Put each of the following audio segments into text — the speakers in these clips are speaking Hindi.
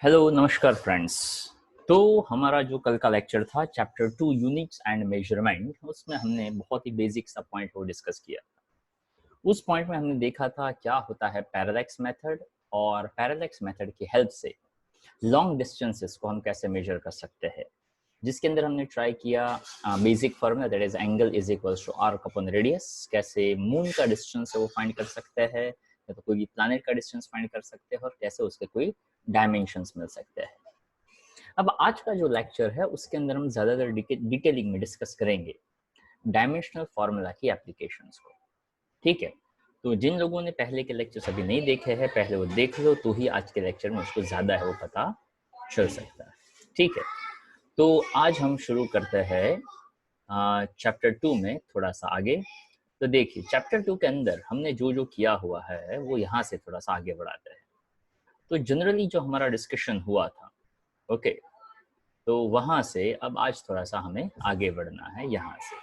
हेलो नमस्कार फ्रेंड्स। तो हमारा जो कल का लेक्चर था चैप्टर 2 यूनिट्स एंड मेजरमेंट, उसमें हमने बहुत ही बेसिक सा पॉइंट को डिस्कस किया। उस पॉइंट में हमने देखा था क्या होता है पैरालैक्स मेथड, और पैरालैक्स मेथड की हेल्प से लॉन्ग डिस्टेंसेस को हम कैसे मेजर कर सकते हैं, जिसके अंदर हमने ट्राई किया basic formula that is angle is equals to arc upon radius. कैसे मून का डिस्टेंस है वो फाइंड कर सकते हैं, या तो कोई भी प्लैनेट का डिस्टेंस फाइंड कर सकते हैं, और कैसे उसके कोई डायमेंशंस मिल सकते हैं। अब आज का जो लेक्चर है उसके अंदर हम ज्यादातर डिटेलिंग में डिस्कस करेंगे डायमेंशनल फार्मूला की एप्लीकेशंस को। ठीक है, तो जिन लोगों ने पहले के लेक्चर्स अभी नहीं देखे हैं पहले वो देख लो, तो ही आज के लेक्चर में उसको ज्यादा है वो पता चल सकता है। ठीक है, तो आज हम शुरू करते हैं चैप्टर 2 में थोड़ा सा आगे। तो देखिए चैप्टर 2 के अंदर हमने जो जो किया हुआ है वो यहाँ से थोड़ा सा आगे बढ़ाते हैं। तो जनरली जो हमारा डिस्कशन हुआ था, ओके, तो वहां से अब आज थोड़ा सा हमें आगे बढ़ना है यहाँ से।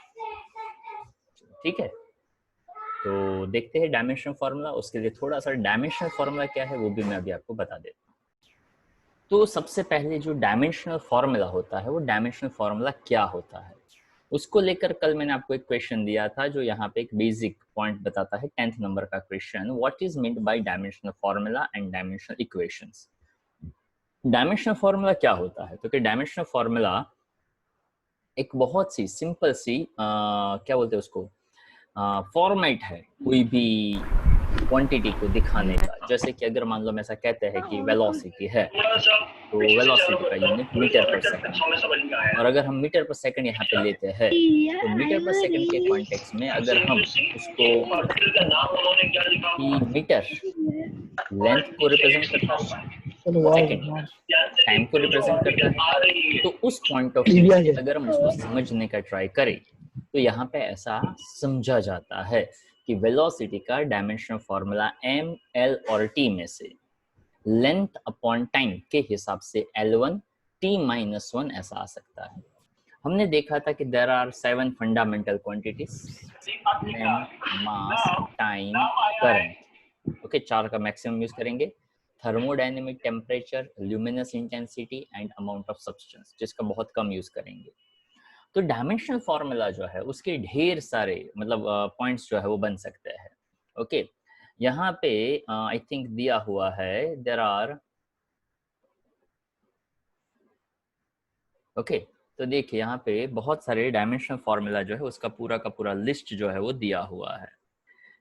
ठीक है, तो देखते हैं डायमेंशनल फार्मूला। उसके लिए थोड़ा सा डायमेंशनल फार्मूला क्या है वो भी मैं अभी आपको बता देता हूँ। तो सबसे पहले जो डायमेंशनल फार्मूला होता है वो डायमेंशनल फार्मूला क्या होता है उसको लेकर कल मैंने आपको एक क्वेश्चन दिया था, जो यहाँ पे एक बेसिक पॉइंट बताता है 10th नंबर का question, what is meant by dimensional formula and dimensional equations. Dimensional formula क्या होता है, तो कि डायमेंशनल फार्मूला एक बहुत सी सिंपल सी क्या बोलते हैं उसको, फॉर्मेट है कोई भी क्वांटिटी को दिखाने का। जैसे कि अगर मान लो हम ऐसा कहते हैं कि वेलोसिटी है, तो वेलोसिटी का यूनिट मीटर पर सेकंड है, और अगर हम मीटर पर सेकंड यहाँ पे लेते हैं तो मीटर पर सेकंड के कॉन्टेक्स्ट में अगर हम उसको कि मीटर लेंथ को रिप्रेजेंट करता है, सेकंड टाइम को रिप्रेजेंट करता है, तो उस पॉइंट ऑफ व्यू से अगर हम उसको समझने का ट्राई करें तो यहाँ पे ऐसा समझा जाता है कि वेलोसिटी का डायमेंशनल फॉर्मूला m, l और t में से लेंथ अपॉन टाइम के हिसाब से L1 t-1 ऐसा आ सकता है। हमने देखा था कि there are 7 fundamental quantities, length, mass, time, current. Okay, 4 का मैक्सिमम यूज करेंगे, thermodynamic temperature, luminous intensity and amount of substance, जिसका बहुत कम यूज करेंगे। तो डायमेंशनल फार्मूला जो है उसके ढेर सारे मतलब पॉइंट्स जो है वो बन सकते हैं। ओके, यहाँ पे आई थिंक दिया हुआ है देयर आर, ओके, तो देखिए यहाँ पे बहुत सारे डायमेंशनल फार्मूला जो है उसका पूरा का पूरा लिस्ट जो है वो दिया हुआ है।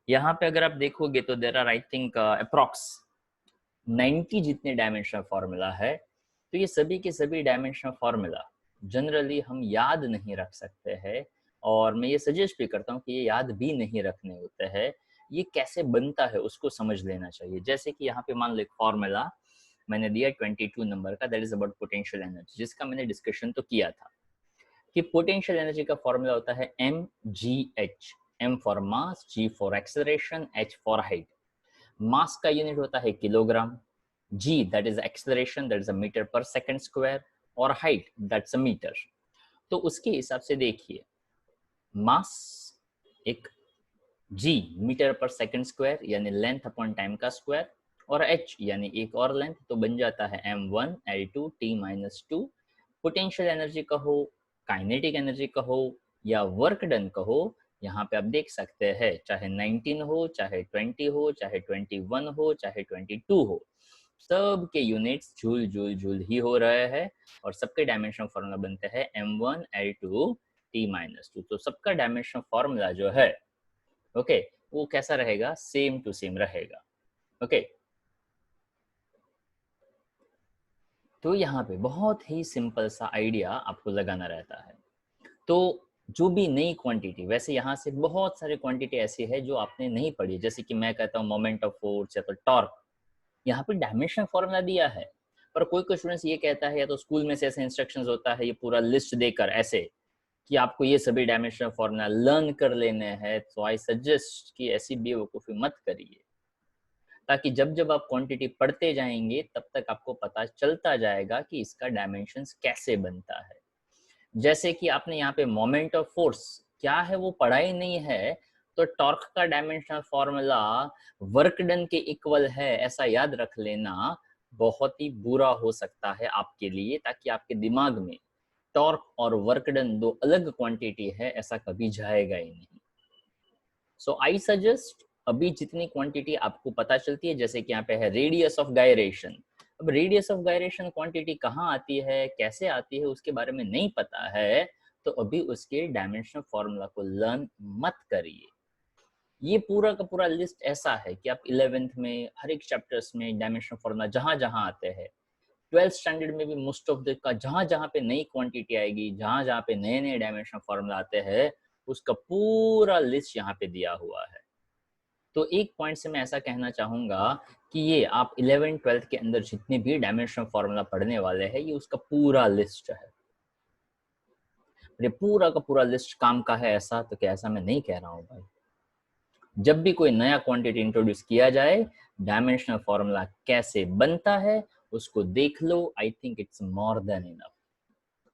यहाँ पे अगर आप देखोगे तो there are I think approx 90 जितने डायमेंशनल फार्मूला है। तो ये सभी के सभी डायमेंशनल फार्मूला जनरली हम याद नहीं रख सकते हैं, और मैं ये सजेस्ट भी करता हूँ कि ये याद भी नहीं रखने होते हैं, ये कैसे बनता है उसको समझ लेना चाहिए। जैसे कि यहाँ पे मान लो एक फार्मूला मैंने दिया 22 नंबर का, that is about potential energy, जिसका मैंने डिस्कशन तो किया था कि पोटेंशियल एनर्जी का फॉर्मूला होता है mgh, m for mass, g for acceleration, h for height. Mass का यूनिट होता है kilogram, g that is acceleration, that is a meter per second square, और height that's a meter। तो उसके हिसाब से देखिए मास एक, g metre per second square यानी लेंथ अपॉन टाइम का स्क्वायर, और h यानी एक और लेंथ, तो बन जाता है m1 L2 t-2। Potential energy कहो, काइनेटिक एनर्जी कहो, या वर्क डन कहो, यहाँ पे आप देख सकते हैं चाहे 19 हो, चाहे 20 हो, चाहे 21 हो, चाहे 22 हो, सब के यूनिट्स जूल जूल जूल ही हो रहे हैं, और सबके डायमेंशनल फार्मूला बनते हैं m1 L2 t-2। तो सबका डायमेंशनल फार्मूला जो है, ओके, वो कैसा रहेगा, सेम टू सेम रहेगा। ओके, तो यहाँ पे बहुत ही सिंपल सा आइडिया आपको लगाना रहता है। तो जो भी नई क्वांटिटी, वैसे यहाँ से बहुत सारी क्वांटिटी ऐसी है जो आपने नहीं पढ़ी, जैसे कि मैं कहता हूँ मोमेंट ऑफ फोर्स या तो टॉर्क, यहाँ पे डायमेंशनल फॉर्मूला दिया है, पर कोई कोई स्टूडेंट्स ये कहता है, या तो स्कूल में से ऐसे इंस्ट्रक्शंस होता है ये पूरा लिस्ट देकर ऐसे कि आपको ये सभी डायमेंशनल फॉर्मूला लर्न कर लेने हैं, तो आई सजेस्ट कि ऐसी बेवकूफ़ी मत करिए, ताकि जब जब आप क्वांटिटी पढ़ते जाएंगे तब तक आपको पता चलता जाएगा कि इसका डायमेंशंस कैसे बनता है। जैसे कि आपने यहाँ पे मोमेंट ऑफ फोर्स क्या है वो पढ़ा ही नहीं है, तो टॉर्क का डायमेंशनल फॉर्मूला वर्क डन के इक्वल है ऐसा याद रख लेना, बहुत ही बुरा हो सकता है आपके लिए, ताकि आपके दिमाग में टॉर्क और वर्क डन दो अलग क्वांटिटी है, ऐसा कभी जाएगा ही नहीं। सो आई सजेस्ट, अभी जितनी क्वांटिटी आपको पता चलती है, जैसे कि यहाँ पे है रेडियस ऑफ गायरेशन। अब रेडियस ऑफ गायरेशन क्वांटिटी कहाँ आती है, कैसे आती है, उसके बारे में नहीं पता है, तो अभी उसके डायमेंशनल फॉर्मूला को लर्न मत करिए। ये पूरा का पूरा लिस्ट ऐसा है कि आप 11th में हर एक चैप्टर्स में डायमेंशनल फॉर्मूला जहां जहां आते हैं, 12th स्टैंडर्ड में भी मोस्ट ऑफ द का जहां जहां पे नई क्वांटिटी आएगी, जहां जहां पे नए नए डायमेंशनल फॉर्मूला आते हैं, उसका पूरा लिस्ट यहाँ पे दिया हुआ है। तो एक पॉइंट से मैं ऐसा कहना चाहूंगा कि ये आप 11 12th के अंदर जितने भी डायमेंशनल फॉर्मूला पढ़ने वाले हैं, ये उसका पूरा लिस्ट है। ये पूरा का पूरा लिस्ट काम का है ऐसा, तो क्या ऐसा मैं नहीं कह रहा हूँ भाई। जब भी कोई नया क्वांटिटी इंट्रोड्यूस किया जाए, डायमेंशनल फॉर्मूला कैसे बनता है उसको देख लो। I think it's more than enough,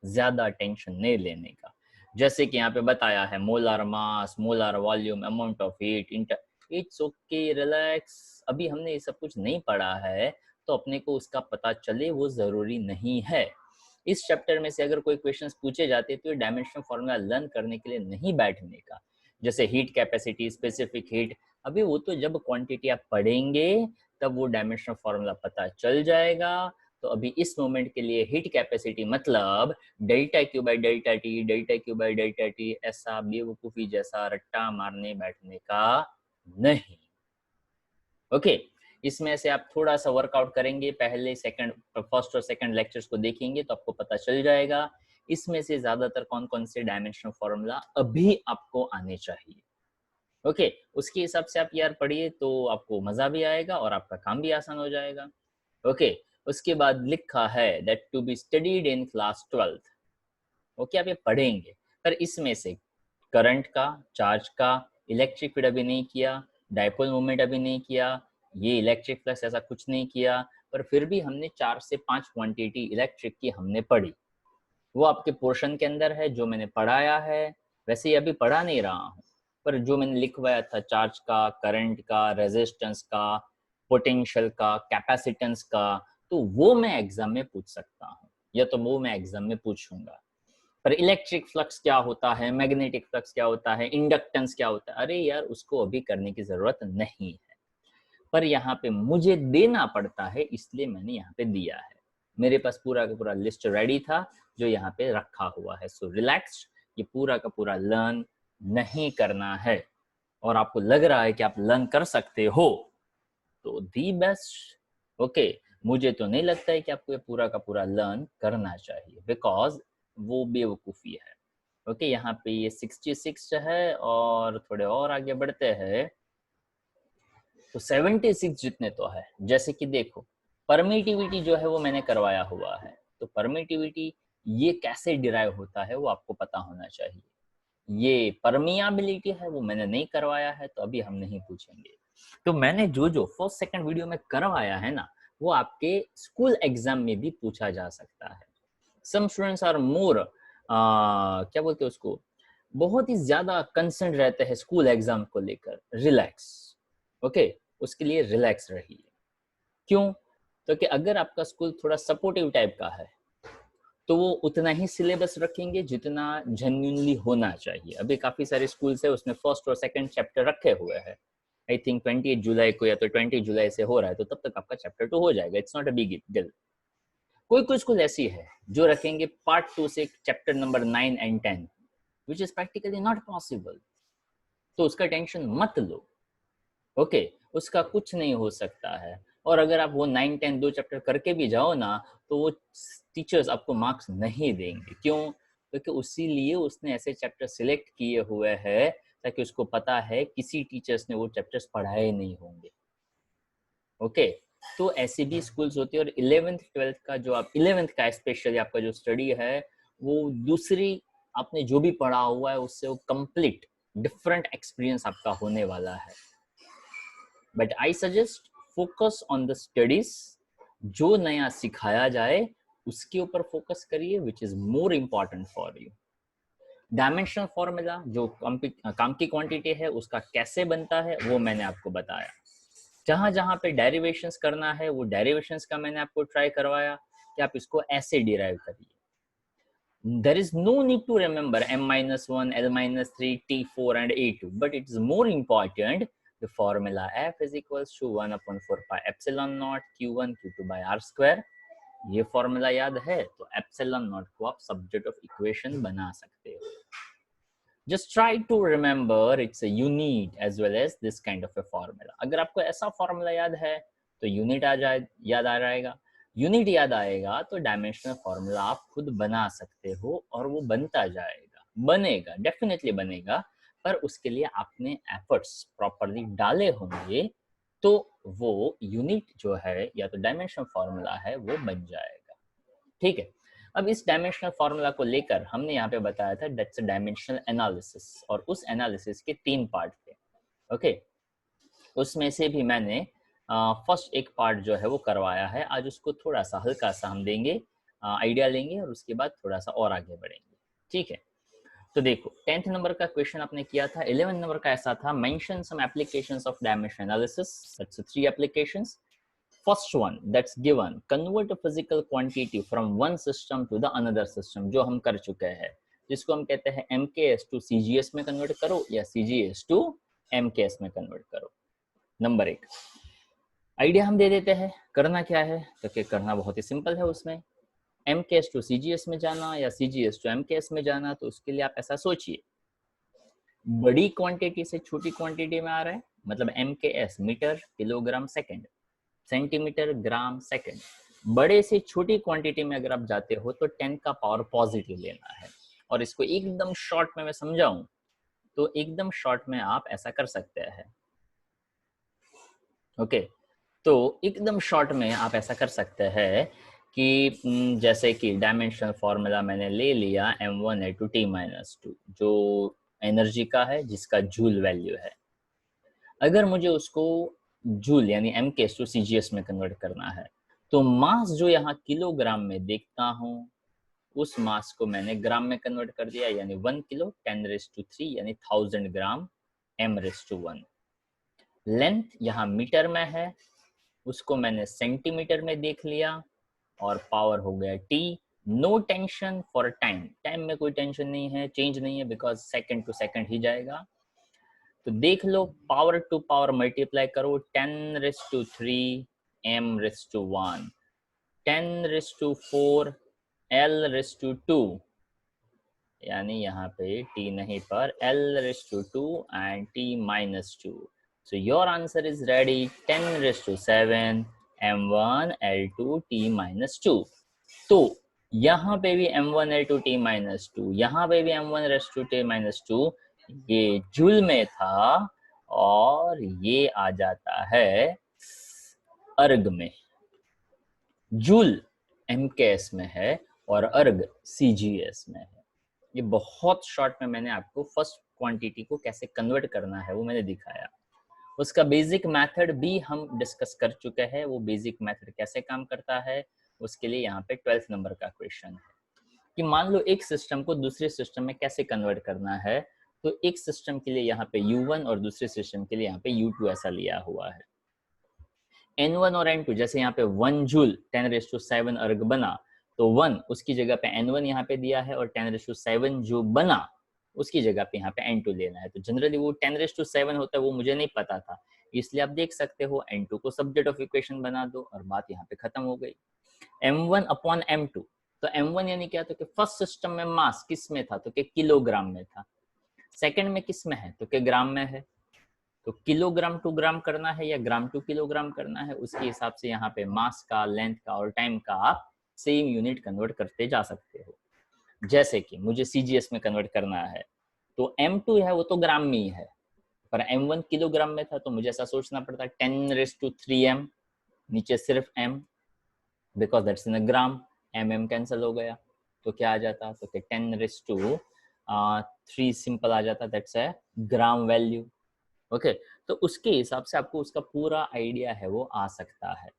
ज्यादा टेंशन नहीं लेने का। जैसे कि यहाँ पे बताया है molar mass, molar volume, amount of heat, it's okay, relax. अभी हमने ये सब कुछ नहीं पढ़ा है, तो अपने को उसका पता चले वो जरूरी नहीं है। इस चैप्टर में से अगर कोई क्वेश्चंस पूछे जाते तो ये डायमेंशनल फॉर्मूला लर्न करने के लिए नहीं बैठने का। जैसे हीट कैपेसिटी, स्पेसिफिक हीट, अभी वो तो जब क्वांटिटी आप पढ़ेंगे तब वो डायमेंशनल फॉर्मूला पता चल जाएगा। तो अभी इस मोमेंट के लिए हीट कैपेसिटी मतलब delta Q by delta T, delta Q by delta T, ऐसा बेवकूफी जैसा रट्टा मारने बैठने का नहीं। ओके, इसमें से आप थोड़ा सा वर्कआउट करेंगे, पहले सेकंड, फर्स्ट और सेकंड लेक्चर्स को देखेंगे तो आपको पता चल जाएगा इसमें से ज्यादातर कौन कौन से डायमेंशनल फॉर्मूला अभी आपको आने चाहिए। ओके, उसके हिसाब से आप यार पढ़िए तो आपको मजा भी आएगा और आपका काम भी आसान हो जाएगा। ओके, उसके बाद लिखा है that to be studied in class 12th। Okay, आप ये पढ़ेंगे, पर इसमें से करंट का, चार्ज का, इलेक्ट्रिक फील्ड अभी नहीं किया, डायपोल मोमेंट अभी नहीं किया, ये इलेक्ट्रिक फ्लक्स ऐसा कुछ नहीं किया, पर फिर भी हमने 4 से 5 क्वांटिटी इलेक्ट्रिक की हमने पढ़ी। वो आपके पोर्शन के अंदर है, जो मैंने पढ़ाया है। वैसे ही अभी पढ़ा नहीं रहा हूँ, पर जो मैंने लिखवाया था चार्ज का, करंट का, रेजिस्टेंस का, पोटेंशियल का, कैपेसिटेंस का, तो वो मैं एग्जाम में पूछ सकता हूँ, या तो वो मैं एग्जाम में पूछूंगा। पर इलेक्ट्रिक फ्लक्स क्या होता है, मैग्नेटिक फ्लक्स क्या होता है, इंडक्टेंस क्या होता है, अरे यार उसको अभी करने की जरूरत नहीं है, पर यहाँ पे मुझे देना पड़ता है, इसलिए मैंने यहाँ पे दिया है। मेरे पास पूरा का पूरा लिस्ट रेडी था जो यहाँ पे रखा हुआ है। सो रिलैक्स्ड, ये पूरा का पूरा लर्न नहीं करना है, और आपको लग रहा है कि आप लर्न कर सकते हो तो दी बेस्ट। ओके, मुझे तो नहीं लगता है कि आपको ये पूरा का पूरा लर्न करना चाहिए, बिकॉज वो बेवकूफ़ी है। ओके, यहाँ पे ये 66 है, और थोड़े और आगे बढ़ते हैं तो 76 जितने तो है। जैसे कि देखो, परमिटिविटी जो है वो मैंने करवाया हुआ है, तो परमिटिविटी ये कैसे डिराइव होता है वो आपको पता होना चाहिए। ये परमियाबिलिटी है वो मैंने नहीं करवाया है, तो अभी हम नहीं पूछेंगे। तो मैंने जो जो फर्स्ट सेकंड वीडियो में करवाया है ना, वो आपके स्कूल एग्जाम में भी पूछा जा सकता है। सम स्टूडेंट्स आर मोर क्या बोलते हैं उसको, बहुत ही ज्यादा कंसर्न रहते हैं स्कूल एग्जाम को लेकर। रिलैक्स, ओके, उसके लिए रिलैक्स रहिए। क्यों? तो कि अगर आपका स्कूल थोड़ा सपोर्टिव टाइप का है तो वो उतना ही सिलेबस रखेंगे जितना जेन्युइनली होना चाहिए। अभी काफी सारे स्कूल्स है उसमें फर्स्ट और सेकंड चैप्टर रखे हुए हैं। आई थिंक 28 जुलाई को या तो 20 जुलाई से हो रहा है, तो तब तक आपका चैप्टर 2 हो जाएगा। It's not a big deal. कोई कोई स्कूल ऐसी है जो रखेंगे पार्ट 2 से chapter number 9 and 10, which is practically not possible. तो उसका टेंशन मत लो। ओके, उसका कुछ नहीं हो सकता है। और अगर आप वो 9 10 दो चैप्टर करके भी जाओ ना, तो वो टीचर्स आपको मार्क्स नहीं देंगे। क्यों? क्योंकि उसीलिए उसने ऐसे चैप्टर सिलेक्ट किए हुए हैं ताकि उसको पता है किसी टीचर्स ने वो चैप्टर्स पढ़ाए नहीं होंगे। ओके, तो ऐसे भी स्कूल्स होते हैं। और 11th 12th का जो आप 11th का स्पेशली आपका जो स्टडी है, वो दूसरी आपने जो भी पढ़ा हुआ है उससे वो कंप्लीट डिफरेंट एक्सपीरियंस आपका होने वाला है। But I suggest focus on the studies. जो नया सिखाया जाए उसके ऊपर फोकस करिए, which is more important for you. Dimensional formula जो काम की क्वांटिटी है उसका कैसे बनता है वो मैंने आपको बताया। जहां जहां पे डेरिवेशंस करना है वो डेरिवेशंस का मैंने आपको ट्राई करवाया कि आप इसको ऐसे डिराइव करिए. There is no need to remember m-1, l-3, t4 and a2, but it is more important the formula f is equals to 1 upon 4 pi epsilon naught q1 q2 by r square. ये फॉर्मूला याद है तो एप्सिलॉन नॉट को आप सब्जेक्ट ऑफ इक्वेशन बना सकते हो. Just try to remember it's a unit as well as this kind of a formula. अगर आपको ऐसा फॉर्मूला याद है तो यूनिट याद आ जाएगा. यूनिट याद आएगा तो डायमेंशनल फॉर्मूला आप खुद बना सकते हो और वो बनता जाएगा, बनेगा, डेफिनेटली बनेगा, पर उसके लिए आपने एफर्ट्स प्रॉपरली डाले होंगे तो वो यूनिट जो है या तो डायमेंशनल फॉर्मूला है वो बन जाएगा. ठीक है. अब इस डायमेंशनल फॉर्मूला को लेकर हमने यहाँ पे बताया था दैट्स अ डायमेंशनल एनालिसिस, और उस एनालिसिस के 3 पार्ट थे. ओके. उसमें से भी मैंने फर्स्ट एक पार्ट जो है वो करवाया है. आज उसको थोड़ा सा हल्का सा हम देंगे, आइडिया लेंगे और उसके बाद थोड़ा सा और आगे बढ़ेंगे. ठीक है. तो देखो 10th नंबर का क्वेश्चन आपने किया था. 11th नंबर का ऐसा था, mention some applications of dimension analysis. That's 3 applications. First one that's given, convert a physical quantity from one system to the another system, जो हम कर चुके हैं, जिसको हम कहते हैं MKS to CGS में कन्वर्ट करो या CGS to MKS में कन्वर्ट करो. नंबर 1 आइडिया हम दे देते हैं. करना क्या है तो कि करना बहुत ही सिंपल है. उसमें MKS to CGS में जाना या CGS to MKS में जाना, तो उसके लिए आप ऐसा सोचिए, बड़ी क्वांटिटी से छोटी क्वांटिटी में आ रहा है, मतलब MKS metre kilogram second, centimetre gram second. बड़े से छोटी क्वांटिटी में अगर आप जाते हो तो 10 का पावर पॉजिटिव लेना है. और इसको एकदम शॉर्ट में मैं समझाऊं तो एकदम शॉर्ट में आप ऐसा कर सकते हैं. ओके. तो एकदम शॉर्ट में आप ऐसा कर सकते हैं कि जैसे कि डायमेंशनल फॉर्मूला मैंने ले लिया m1a2t-2, जो एनर्जी का है, जिसका जूल वैल्यू है. अगर मुझे उसको जूल यानी MKS टू CGS में कन्वर्ट करना है तो मास जो यहाँ किलोग्राम में देखता हूँ उस मास को मैंने ग्राम में कन्वर्ट कर दिया, यानी 1 किलो 10⁻³ यानी 1000 ग्राम m⁻⁻1. लेंथ यहाँ मीटर में है, उसको मैंने सेंटीमीटर में देख लिया और पावर हो गया T. No tension for time, time में कोई टेंशन नहीं है, चेंज नहीं है, बिकॉज सेकंड टू सेकंड ही जाएगा. तो देख लो, पावर टू पावर मल्टीप्लाई करो, 10⁻³ m⁻1, 10⁻4 l⁻2, यानी यहाँ पे t नहीं पर l⁻2 and t-2. So your answer is ready, 10⁻7 m1 l2 t-2. तो यहाँ पे भी m1 l2 t-2, यहाँ पे भी m1 t-2, ये जूल में था और ये आ जाता है अर्ग में. जूल MKS में है और अर्ग CGS में है. ये बहुत शॉर्ट में मैंने आपको फर्स्ट क्वांटिटी को कैसे कन्वर्ट करना है वो मैंने दिखाया. उसका बेसिक मेथड भी हम डिस्कस कर चुके हैं. वो बेसिक मेथड कैसे काम करता है उसके लिए यहाँ पे 12th नंबर का क्वेश्चन है कि मान लो एक सिस्टम को दूसरे सिस्टम में कैसे कन्वर्ट करना है. तो एक सिस्टम के लिए यहाँ पे U1 और दूसरे सिस्टम के लिए यहाँ पे U2 ऐसा लिया हुआ है. N1 और N2, जैसे यहाँ पे 1 जूल 10⁻7 अर्ग बना तो 1 उसकी जगह पे N1 यहाँ पे दिया है और 10⁻7 जो बना उसकी जगह पे यहाँ पे N2 लेना है. तो जनरली वो 10⁻7 होता है, वो मुझे नहीं पता था, इसलिए आप देख सकते हो N2 को सब्जेक्ट ऑफ इक्वेशन बना दो और बात यहाँ पे खत्म हो गई. M1 अपॉन M2, तो M1 यानी क्या, तो कि फर्स्ट सिस्टम में मास किस में था, तो कि किलोग्राम में था. सेकंड में किस में है, तो कि ग्राम में है. तो किलोग्राम टू ग्राम करना है या ग्राम टू किलोग्राम करना है, उसके हिसाब से यहाँ पे मास का, लेंथ का और टाइम का आप सेम यूनिट कन्वर्ट करते जा सकते हो. जैसे कि मुझे CGS में कन्वर्ट करना है तो M2 है वो तो ग्राम में ही है, पर M1 किलोग्राम में था तो मुझे ऐसा सोचना पड़ता है 10⁻3m, नीचे सिर्फ m, because that's in a gram. mm cancel हो गया तो क्या आ जाता, तो कि 10⁻3 सिंपल आ जाता, that's a gram value. Okay. तो उसके हिसाब से आपको उसका पूरा आइडिया है वो आ सकता है.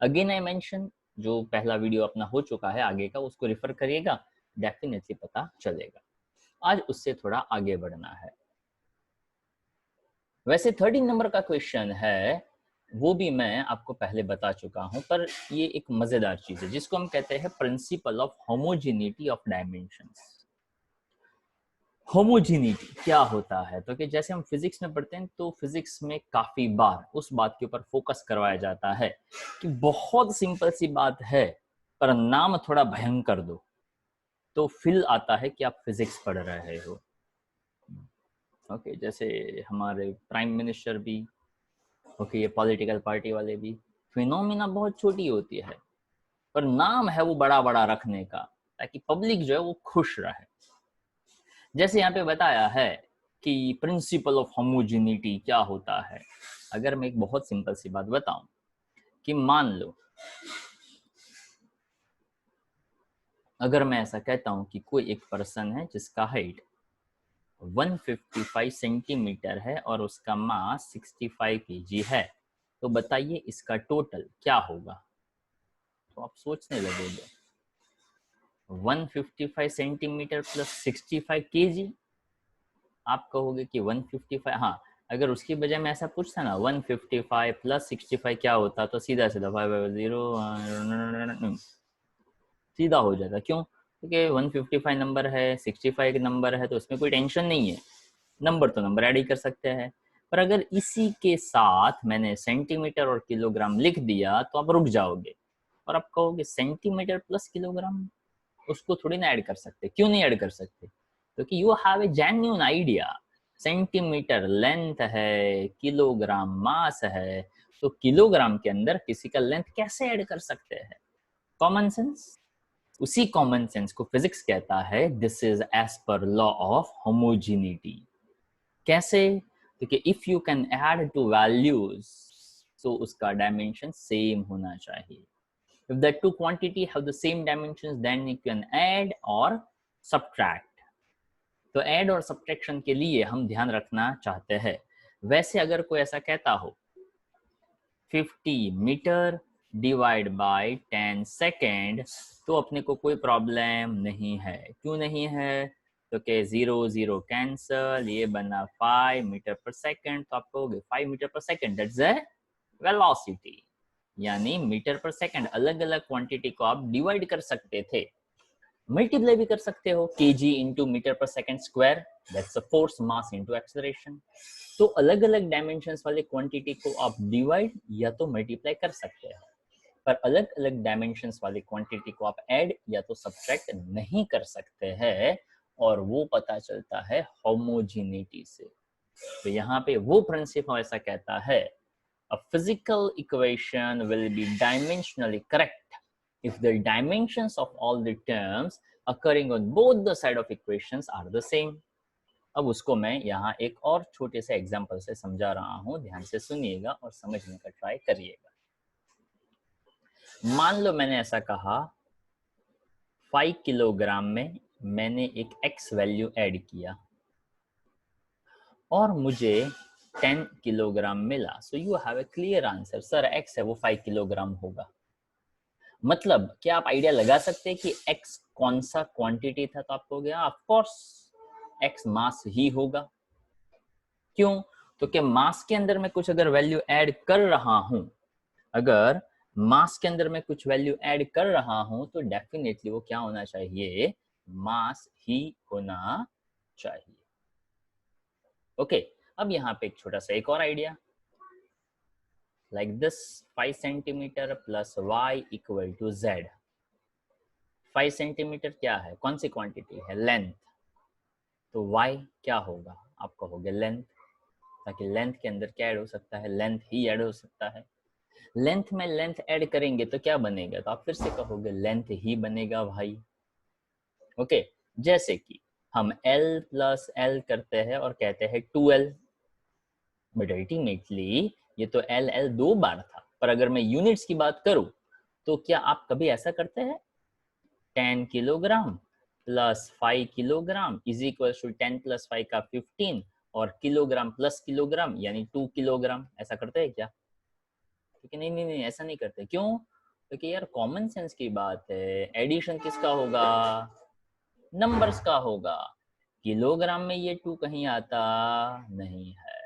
अगेन आई मेंशन, जो पहला वीडियो अपना हो चुका है आगे का, उसको रेफर करिएगा, डेफिनेटली पता चलेगा. आज उससे थोड़ा आगे बढ़ना है. वैसे 13 नंबर का क्वेश्चन है, वो भी मैं आपको पहले बता चुका हूं, पर ये एक मजेदार चीज है जिसको हम कहते हैं principle of homogeneity of dimensions. Homogeneity क्या होता है? तो कि जैसे हम फिजिक्स में पढ़ते हैं तो फिजिक्स में काफी बार उस बात के ऊपर फोकस करवाया जाता है कि बहुत सिंपल सी बात है पर नाम थोड़ा भयंकर दो तो फील आता है कि आप फिजिक्स पढ़ रहे हो। ओके, जैसे हमारे प्राइम मिनिस्टर भी, ओके, ये पॉलिटिकल पार्टी वाले भी, फिनोमिना बहुत छोटी होती है पर नाम है वो बड़ा बड़ा रखने का ताकि पब्लिक जो है वो खुश रहे। जैसे यहाँ पे बताया है कि प्रिंसिपल ऑफ होमोजेनिटी क्या होता है। अगर मैं एक बहुत सिंपल सी बात बताऊं कि मान लो अगर मैं ऐसा कहता हूं कि कोई एक पर्सन है जिसका हाइट 155 सेंटीमीटर है और उसका मास 65 केजी है, तो बताइए इसका टोटल क्या होगा? तो आप सोचने लगोगे 155 सेंटीमीटर प्लस 65 केजी। आप कहोगे कि 155, हाँ, अगर उसकी बजाय मैं ऐसा पूछता ना 155 प्लस 65 क्या होता, तो सीधा सीधा 5 सीधा हो जाता। क्यों? क्योंकि 155 नंबर है, 65 नंबर है, तो उसमें कोई टेंशन नहीं है, नंबर तो नंबर ऐड ही कर सकते हैं। पर अगर इसी के साथ मैंने सेंटीमीटर और किलोग्राम लिख दिया तो आप रुक जाओगे और आप कहोगे सेंटीमीटर प्लस किलोग्राम, उसको थोड़ी ना ऐड कर सकते। क्यों नहीं ऐड कर सकते? क्योंकि you have a genuine idea, centimetre length है, किलोग्राम मास है, तो किलोग्राम के अंदर फिजिकल लेंथ कैसे ऐड कर सकते हैं? Common sense. उसी कॉमन सेंस को फिजिक्स कहता है this is as per law of homogeneity. कैसे? क्योंकि if you can add two values तो उसका डायमेंशन सेम होना चाहिए। If the two quantity have the same dimensions, then you can add or subtract. तो ऐड और सब्ट्रैक्शन के लिए हम ध्यान रखना चाहते हैं। वैसे अगर कोई ऐसा कहता हो 50 मीटर डिवाइड बाय 10 सेकेंड, तो अपने को कोई प्रॉब्लम नहीं है। क्यों नहीं है? तो के 0 0 कैंसल, ये बना 5 मीटर पर सेकेंड, तो आप कहोगे 5 मीटर पर सेकेंड दैट्स अ वेलोसिटी। यानी मीटर पर सेकंड अलग अलग क्वांटिटी को आप डिवाइड कर सकते थे, मल्टीप्लाई भी कर सकते हो, KG into metre per second square, that's a force mass into acceleration. तो अलग अलग डायमेंशंस वाले क्वांटिटी को आप डिवाइड या तो मल्टीप्लाई कर सकते हैं, पर अलग अलग डायमेंशंस वाली क्वांटिटी को आप ऐड या तो सब्ट्रैक्ट नहीं कर सकते हैं, और वो पता चलता है होमोजेनिटी से। तो यहाँ पे वो प्रिंसिपल ऐसा कहता है a physical equation will be dimensionally correct if the dimensions of all the terms occurring on both the side of equations are the same. अब उसको मैं यहाँ एक और छोटे से एग्जांपल से समझा रहा हूँ, ध्यान से सुनिएगा और समझने का ट्राई करिएगा। मान लो मैंने ऐसा कहा 5 किलोग्राम में मैंने एक x वैल्यू ऐड किया और मुझे 10 किलोग्राम मिला। So you have a clear answer, sir x है वो 5 किलोग्राम होगा। मतलब क्या आप आइडिया लगा सकते हैं कि x कौन सा क्वांटिटी था? तो आपको गया ऑफ कोर्स x मास ही होगा। क्यों? तो क्या मास के अंदर मैं कुछ अगर वैल्यू ऐड कर रहा हूं, अगर मास के अंदर मैं कुछ वैल्यू ऐड कर रहा हूं, तो डेफिनेटली वो क्या होना चाहिए? मास ही होना चाहिए। ओके, अब यहाँ पे एक छोटा सा एक और idea, like this 5 centimetre plus y equal to z। 5 centimetre क्या है? कौन सी क्वांटिटी है? लेंथ। तो y क्या होगा? आप कहोगे लेंथ, ताकि लेंथ के अंदर क्या ऐड हो सकता है? लेंथ ही ऐड हो सकता है। लेंथ में लेंथ ऐड करेंगे तो क्या बनेगा? तो आप फिर से कहोगे लेंथ ही बनेगा भाई। ओके, जैसे कि हम l प्लस l करते हैं और कहते हैं 2l, बट अल्टीमेटली ये तो l दो बार था। पर अगर मैं यूनिट्स की बात करूं तो क्या आप कभी ऐसा करते हैं 10 kilogram plus 5 kilogram is equal to 10 plus 5 का 15 और किलोग्राम प्लस किलोग्राम यानी 2 किलोग्राम? ऐसा करते हैं क्या? क्योंकि नहीं नहीं नहीं, ऐसा नहीं करते। क्यों? क्योंकि यार कॉमन सेंस की बात है, एडिशन किसका होगा? नंबर्स का होगा। किलोग्राम में ये 2 कहीं आता नहीं है।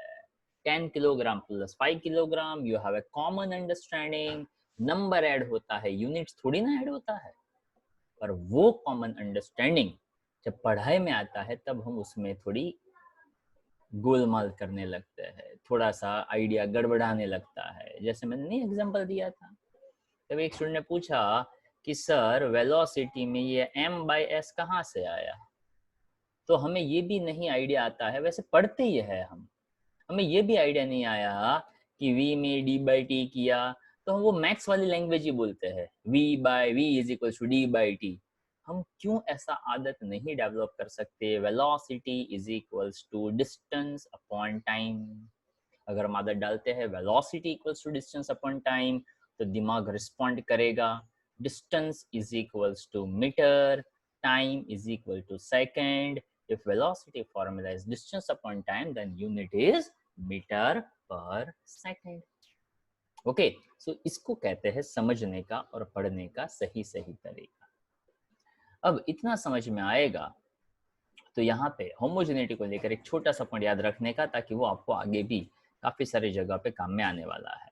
10 kilogram plus 5 kilogram, you have a common understanding, number add होता है, यूनिट्स थोड़ी ना ऐड होता है। पर वो कॉमन अंडरस्टैंडिंग जब पढ़ाई में आता है तब हम उसमें थोड़ी गोलमाल करने लगते हैं, थोड़ा सा आइडिया गड़बड़ाने लगता है। जैसे मैंने नहीं एग्जांपल दिया था, तब एक स्टूडेंट ने पूछा कि सर वेलोसिटी में ये m/s कहाँ से आया, तो हमें ये भी नहीं आइडिया आता है, वैसे पढ़ते ही है हम, हमें ये भी आइडिया नहीं आया कि v में d/t किया तो हम वो मैथ्स वाली लैंग्वेज ही बोलते हैं, v/v = d/t। हम क्यों ऐसा आदत नहीं डेवलप कर सकते, वेलोसिटी = डिस्टेंस अपॉन टाइम। अगर हम आदत डालते हैं वेलोसिटी = डिस्टेंस अपॉन टाइम तो दिमाग रिस्पॉन्ड करेगा। Distance = metre, time = second. If velocity formula is distance upon time, then unit is meter per second. Okay, so इसको कहते हैं समझने का और पढ़ने का सही तरीका। अब इतना समझ में आएगा तो यहाँ पे होमोजेनिटी को लेकर एक छोटा सा पॉइंट याद रखने का, ताकि वो आपको आगे भी काफी सारी जगह पे काम में आने वाला है।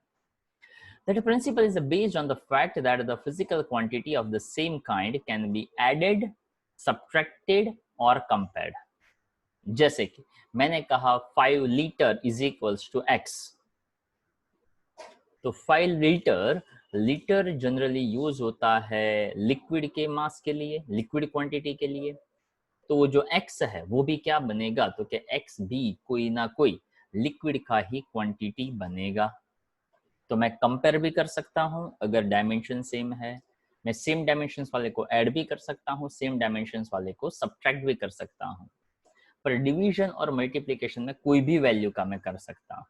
That principle is based on the fact that the physical quantity of the same kind can be added, subtracted और compared। जैसे कि मैंने कहा 5 लीटर = x, तो 5 लीटर, लीटर जनरली यूज होता है लिक्विड के मास के लिए, लिक्विड क्वांटिटी के लिए। तो वो जो x है वो भी क्या बनेगा, तो क्या x भी कोई ना कोई लिक्विड का ही क्वांटिटी बनेगा। तो मैं कंपेयर भी कर सकता हूं अगर डायमेंशन सेम है, मैं सेम डायमेंशंस वाले को ऐड भी कर सकता हूं, सेम डायमेंशंस वाले को सब्ट्रैक्ट भी कर सकता हूं। पर डिवीजन और मल्टीप्लिकेशन में कोई भी वैल्यू का मैं कर सकता हूँ।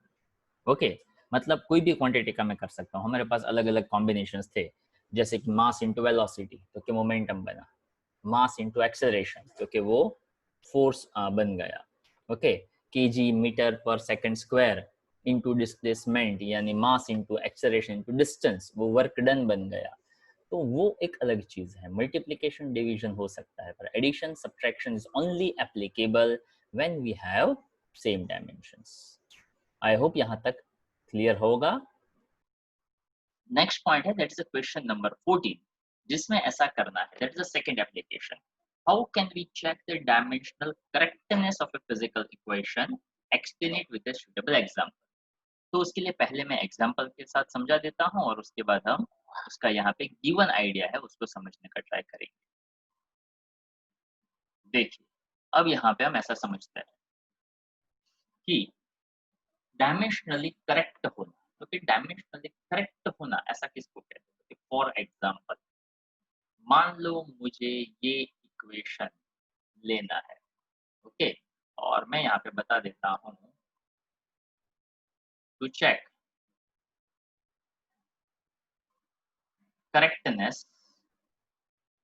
ओके, मतलब कोई भी क्वांटिटी का मैं कर सकता हूँ। हमारे पास अलग अलग कॉम्बिनेशंस थे, जैसे कि मास इंटू वेलोसिटी तो क्या मोमेंटम बना, मास इंटू एक्सेलरेशन तो क्या वो फोर्स बन गया। Okay, KG metre per second square into displacement यानी mass into acceleration into distance, वो वर्क डन बन गया। तो वो एक अलग चीज है। मल्टीप्लिकेशन डिवीजन हो सकता है, पर addition subtraction is only applicable when we have same dimensions. I hope यहां तक क्लियर होगा। नेक्स्ट पॉइंट है, दैट इज क्वेश्चन नंबर 14, जिसमें ऐसा करना है, that is the second application. How can we check the dimensional correctness of a physical equation, explain it with a suitable example. तो उसके लिए पहले मैं एग्जांपल के साथ समझा देता हूं और उसके बाद हम उसका यहाँ पे गिवन आइडिया है उसको समझने का ट्राई करेंगे। देखिए, अब यहाँ पे हम ऐसा समझते हैं कि डायमेंशनली करेक्ट होना, तो फिर डायमेंशनली करेक्ट होना ऐसा किसको कहते हैं। फॉर एग्जांपल, मान लो मुझे ये इक्वेशन लेना है, ओके, और मैं यहाँ पे बता देता हूँ to check correctness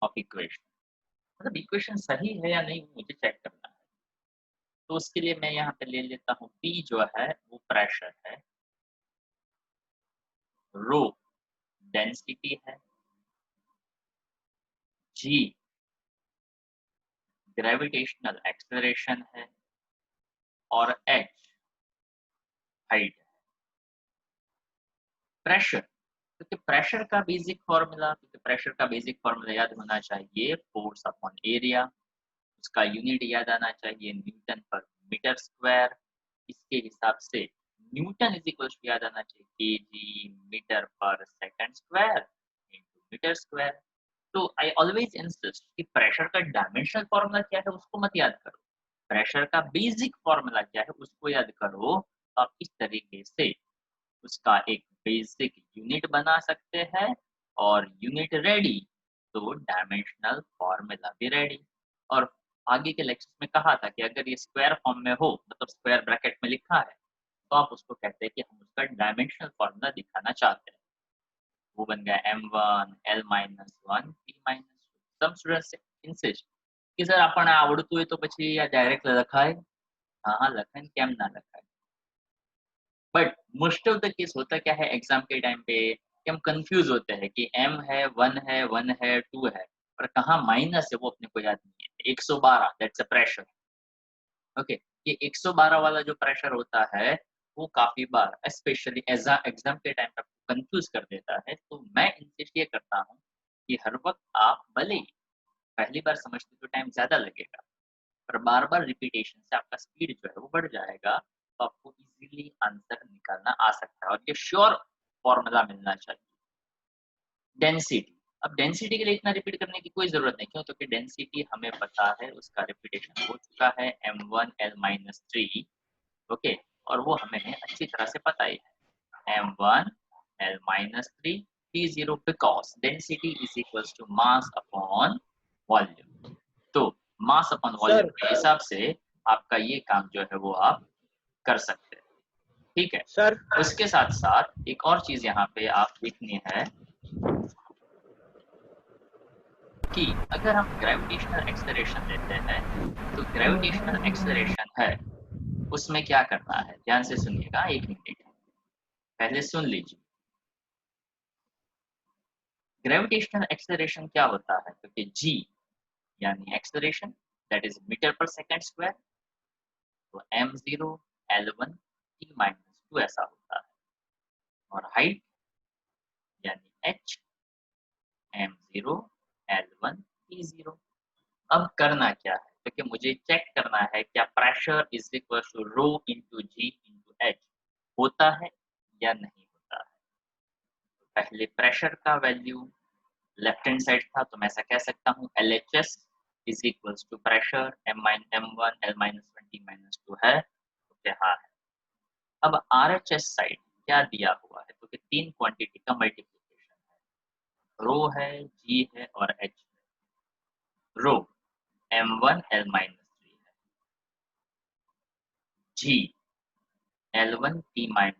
of equation, मतलब इक्वेशन सही है या नहीं मुझे चेक करना है। तो उसके लिए मैं यहाँ पे ले लेता हूँ P जो है वो प्रेशर है, रो डेंसिटी है, G ग्रेविटेशनल एक्सेलरेशन है और H हाइट है। प्रेशर, क्योंकि प्रेशर का बेसिक फॉर्मूला, याद होना चाहिए फोर्स अपॉन एरिया, उसका यूनिट याद आना चाहिए न्यूटन पर मीटर स्क्वायर। इसके हिसाब से न्यूटन इज इक्वल टू याद आना चाहिए KG metre per second square into metre square. तो आई ऑलवेज इंसिस्ट कि प्रेशर का डायमेंशनल फॉर्मूला क्या है उसको मत याद करो, प्रेशर का बेसिक फॉर्मूला क्या है उसको याद करो। आप इस तरीके से उसका एक बेसिक यूनिट बना सकते हैं, और यूनिट रेडी तो डायमेंशनल फॉर्मूला भी रेडी। और आगे के लेक्चर में कहा था कि अगर ये स्क्वायर फॉर्म में हो, मतलब स्क्वायर ब्रैकेट में लिखा है, तो आप उसको कहते हैं कि हम उसका डायमेंशनल फॉर्मूला दिखाना चाहते हैं। वो बन गया m1 l-1 p-2। Some students insist कि सर આપણને આવડતું હોય તો પછી આ ડાયરેક્ટ લખાય। हाँ લખાય, કેમ ના લખાય। But most of the case होता क्या है एग्जाम के टाइम पे कि हम कंफ्यूज होते हैं कि m है 1 है 1 है 2 है, पर कहाँ माइनस है वो अपने को याद नहीं है। 112 दैट्स अ प्रेशर। ओके, ये 112 वाला जो प्रेशर होता है वो काफी बार स्पेशली एग्जाम के टाइम पे कंफ्यूज कर देता है। तो मैं इंसिस्ट ये करता हूँ कि हर वक्त आप भले ही पहली बार समझते तो टाइम ज्यादा लगेगा, पर बार बार रिपीटेशन से आपका स्पीड जो है वो बढ़ जाएगा, तो आपको इजीली आंसर निकालना आ सकता है और ये श्योर फॉर्मूला मिलना चाहिए। डेंसिटी, अब डेंसिटी के लिए इतना रिपीट करने की कोई जरूरत नहीं, क्यों? क्योंकि डेंसिटी हमें पता है, उसका रिपीटेशन हो चुका है m1l-3, ओके, और वो हमें अच्छी तरह से पता ही है m1l-3 T0 because density is equals to mass upon volume। तो मास अपॉन वॉल्यूम के हिसाब से आपका ये काम जो है वो आप कर सकते हैं, ठीक है सर। उसके साथ साथ एक और चीज यहाँ पे आप देखनी है कि अगर हम ग्रेविटेशनल एक्सेलरेशन लेते हैं, तो ग्रेविटेशनल एक्सेलरेशन है, उसमें क्या करना है, ध्यान से सुनिएगा, एक मिनट पहले सुन लीजिए। ग्रेविटेशनल एक्सेलरेशन क्या होता है, क्योंकि जी यानी acceleration that is metre per second square, तो m0l1t-2 ऐसा होता है, और हाइट यानी h m0l1t0। अब करना क्या है, क्योंकि मुझे चेक करना है क्या pressure is equal to rho into g into h होता है या नहीं होता है। पहले प्रेशर का वैल्यू लेफ्ट हैंड साइड था, तो मैं ऐसा कह सकता हूँ LHS is equal to pressure m1l-1t-2 है, तो क्या हाँ है। अब RHS साइड क्या दिया हुआ है, तो कि तीन क्वांटिटी का मल्टीप्लिकेशन है, रो है, जी है और एच है। रो m1l-3 है, जी l1t-2 है,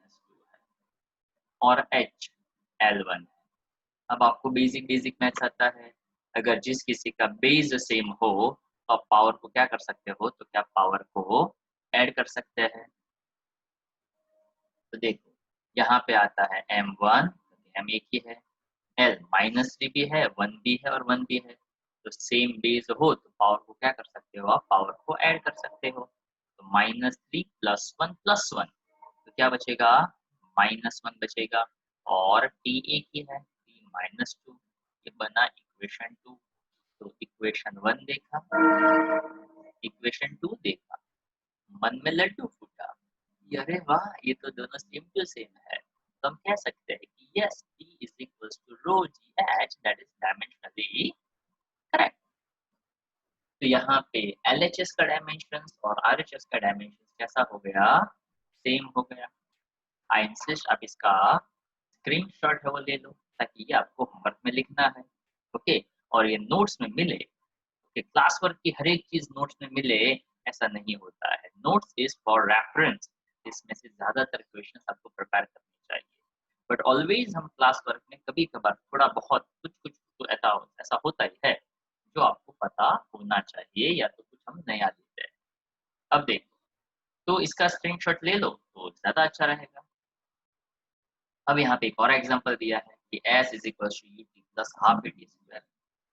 और h l1 है। अब आपको बेसिक बेसिक मैथ्स आता है, अगर जिस किसी का बेस सेम हो तो आप पावर को क्या कर सकते हो, तो क्या पावर को ऐड कर सकते हैं। तो देखो यहाँ पे आता है m1, m एक ही है, l-3 भी है, 1 भी है और 1 भी है, तो सेम बेस हो तो पावर को क्या कर सकते हो, आप पावर को ऐड कर सकते हो। तो -3 +1 +1, तो क्या बचेगा, -1 बचेगा, और t एक ही है, t-2, ये बना इक्वेशन 2। तो इक्वेशन 1 देखा, इक्वेशन 2 देखा, मन में लड्डू फूटा कि अरे वाह, ये तो दोनों सेम टू सेम है, तो हम कह सकते हैं कि yes T is equals to rho g h, that is dimensionally correct. तो यहाँ पे LHS का डायमेंशन और RHS का डायमेंशन कैसा हो गया, सेम हो गया। आई इंसिस्ट आप इसका स्क्रीनशॉट है वो ले लो, ताकि ये आपको होमवर्क में लिखना है, ओके, और ये नोट्स में मिले, कि क्लास वर्क की हर एक चीज नोट्स में मिले ऐसा नहीं होता है। नोट्स इज फॉर रेफरेंस, इसमें से ज्यादातर क्वेश्चंस आपको प्रिपेयर करने चाहिए, बट ऑलवेज हम क्लास वर्क में कभी कभार थोड़ा बहुत कुछ कुछ तो ऐसा होता ही है जो आपको पता होना चाहिए, या तो कुछ हम नया देते हैं। अब देखो, तो इसका स्क्रीनशॉट ले लो तो ज्यादा अच्छा रहेगा। अब यहाँ पे एक और एग्जांपल दिया है कि s is equal to ut plus half at square.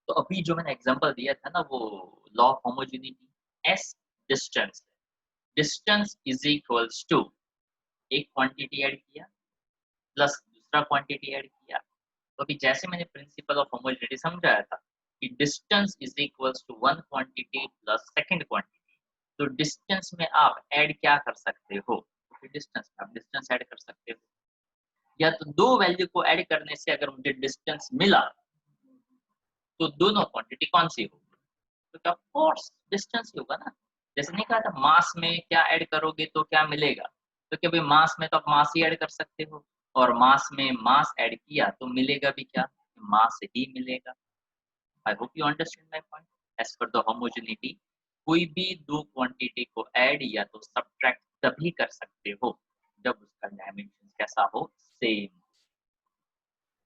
तो अभी जो मैंने एग्जांपल दिया था ना, वो law of homogeneity, s distance, distance is equals to एक क्वांटिटी ऐड किया प्लस दूसरा क्वांटिटी ऐड किया। तो अभी जैसे मैंने प्रिंसिपल ऑफ होमोजेनिटी समझाया था कि distance is equals to one quantity plus second quantity, तो डिस्टेंस में आप ऐड क्या कर सकते हो, डिस्टेंस में आप डिस्टेंस ऐड कर सकते हो, या तो दो वैल्यू को ऐड करने से अगर मुझे डिस्टेंस मिला तो दोनों क्वांटिटी कौन सी होगी, तो ऑफ कोर्स डिस्टेंस ही होगा ना। जैसे नहीं कहा था मास में क्या ऐड करोगे तो क्या मिलेगा, तो क्या भाई मास में तो आप मास ही ऐड कर सकते हो, और मास में मास ऐड किया तो मिलेगा भी क्या, मास ही मिलेगा। I hope you understand my point. As per the homogeneity, कोई भी दो क्वांटिटी को ऐड या तो सब्ट्रैक्ट तभी कर सकते हो जब उसका डायमेंशन कैसा हो, same.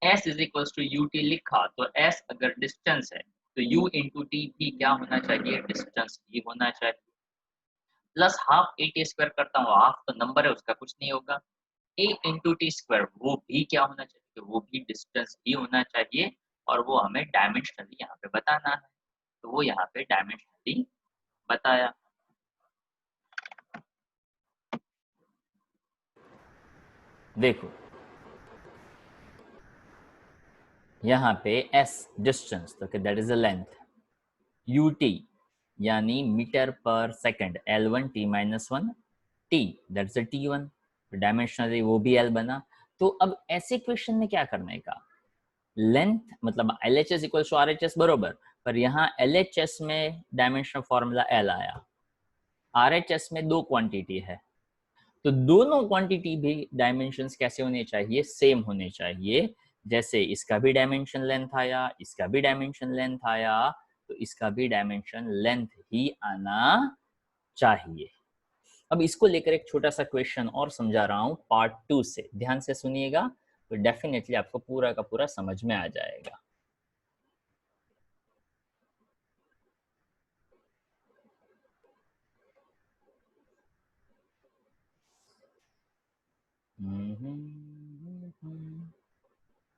s is equal to u t लिखा, तो s अगर डिस्टेंस है तो u इंटू टी भी क्या होना चाहिए, डिस्टेंस ही होना चाहिए। Plus half A T square करता हूँ, हाफ तो नंबर है उसका कुछ नहीं होगा, a इंटू टी स्क्वायर वो भी क्या होना चाहिए, वो भी डिस्टेंस ही होना चाहिए, और वो हमें डायमेंशनली यहाँ पे बताना है, तो वो यहाँ पे डायमेंशनली बताया। देखो यहाँ पे s डिस्टेंस, तो that is a length, ut यानी metre per second, l1 t minus 1 t, that is a t1, dimensionally वो भी l बना। तो अब ऐसे क्वेश्चन में क्या करने का, लेंथ मतलब LHS इक्वल टू RHS बरोबर, पर यहाँ LHS में डायमेंशनल फॉर्मूला L आया, RHS में दो क्वांटिटी है, तो दोनों क्वांटिटी भी डायमेंशंस कैसे होने चाहिए, सेम होने चाहिए। जैसे इसका भी डायमेंशन लेंथ आया, इसका भी डायमेंशन लेंथ आया, तो इसका भी डायमेंशन लेंथ ही आना चाहिए। अब इसको लेकर एक छोटा सा क्वेश्चन और समझा रहा हूं पार्ट 2 से, ध्यान से सुनिएगा तो डेफिनेटली आपको पूरा का पूरा समझ में आ जाएगा।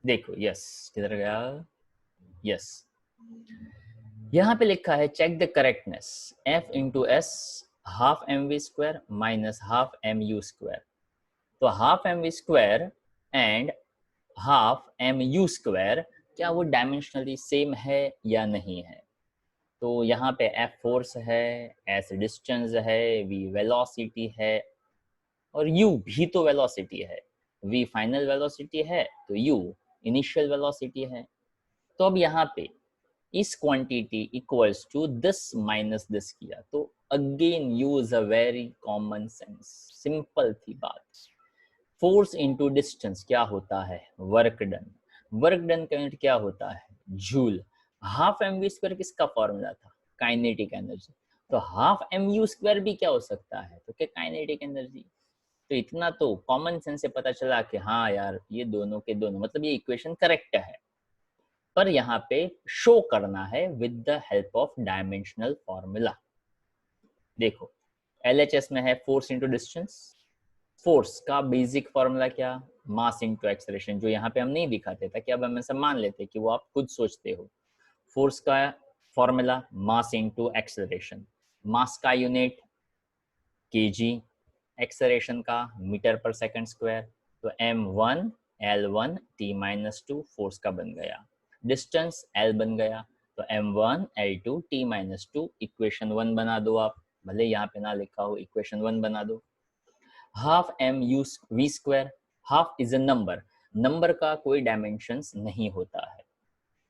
देखो यस, किधर गया, यस, यहाँ पे लिखा है check the correctness, f into S half M we square minus half M you square. तो half M we square and half M you square, क्या वो डायमेंशनली सेम है या नहीं है। तो यहाँ पे f फोर्स है, s डिस्टेंस है, v वेलोसिटी है, और u भी तो वेलोसिटी है, v फाइनल वेलोसिटी है, तो u इनिशियल वेलोसिटी है। तो अब यहाँ पे इस quantity equals to this minus this किया, तो again use a very common sense, simple थी बात। फोर्स इनटू डिस्टेंस क्या होता है, वर्क डन, वर्क डन का यूनिट क्या होता है, joule. Half M we square किसका फॉर्मूला था, काइनेटिक एनर्जी, तो हाफ एम यू स्क्वायर भी क्या हो सकता है, तो क्या काइनेटिक एनर्जी। तो इतना तो कॉमन सेंस से पता चला कि हाँ यार ये दोनों के दोनों, मतलब ये इक्वेशन करेक्ट है, पर यहाँ पे शो करना है with the help of dimensional formula. देखो LHS में है फोर्स इंटू डिस्टेंस, फोर्स का बेसिक फॉर्मूला क्या, मास इंटू एक्सेलरेशन, जो यहाँ पे हम नहीं दिखाते ताकि अब हम ऐसा मान लेते कि वो आप खुद सोचते हो। फोर्स का फॉर्मूला मास इंटू एक्सेलरेशन, मास का यूनिट केजी, एक्सेलरेशन का मीटर पर सेकंड स्क्वायर, तो m1 l1 t minus 2 force का बन गया, डिस्टेंस l बन गया, तो m1 l2 t minus 2, equation 1 बना दो आप, भले यहाँ पे ना लिखा हो इक्वेशन 1 बना दो। Half M u v square, half is a number, number का कोई डायमेंशंस नहीं होता है।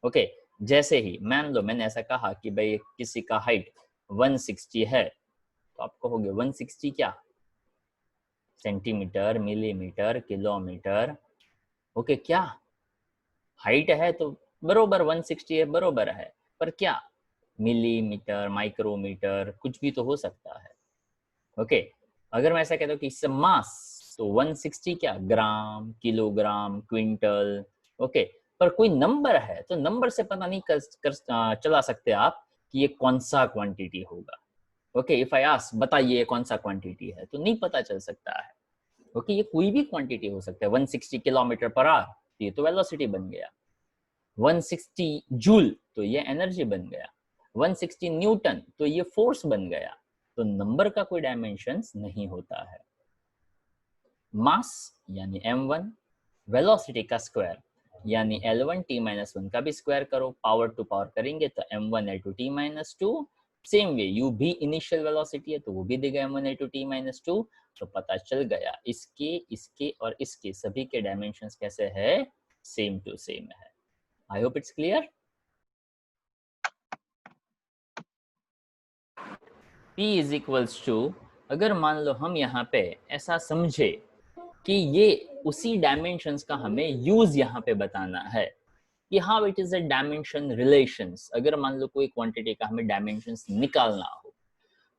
ओके, जैसे ही मान लो मैंने ऐसा कहा कि भाई किसी का हाइट 160 है, तो आप कहोगे 160 क्या, सेंटीमीटर, मिलीमीटर, किलोमीटर, ओके, क्या हाइट है, तो बरोबर 160 है, बरोबर है, पर क्या मिलीमीटर, माइक्रोमीटर, कुछ भी तो हो सकता है। ओके, अगर मैं ऐसा कहता हूँ कि इससे मास, तो 160 क्या, ग्राम, किलोग्राम, क्विंटल, ओके, पर कोई नंबर है तो नंबर से पता नहीं चला सकते आप कि ये कौन सा क्वांटिटी होगा। ओके, इफ आई आस्क बताइए कौन सा क्वांटिटी है, तो नहीं पता चल सकता है। ओके, ये कोई भी क्वांटिटी हो सकता है, 160 किलोमीटर पर आवर, ये तो वेलोसिटी बन गया, 160 जूल तो ये एनर्जी बन गया, 160 न्यूटन तो ये फोर्स बन गया। तो नंबर का कोई डायमेंशंस नहीं होता है। मास यानी m1, वेलोसिटी का स्क्वायर यानी l1 t माइनस 1 का भी स्क्वायर करो, पावर टू पावर करेंगे तो m1 l2 t minus 2, same way u भी इनिशियल वेलोसिटी है तो वो भी देगा m1 l2 t माइनस 2। तो पता चल गया इसके, इसके और इसके सभी के डायमेंशंस कैसे है, सेम टू सेम है। I hope it's clear. P is equals to, अगर मान लो हम यहाँ पे ऐसा समझे कि ये उसी डायमेंशंस का हमें यूज यहाँ पे बताना है कि how it is a dimension relations, अगर मान लो कोई क्वांटिटी का हमें डायमेंशंस निकालना हो,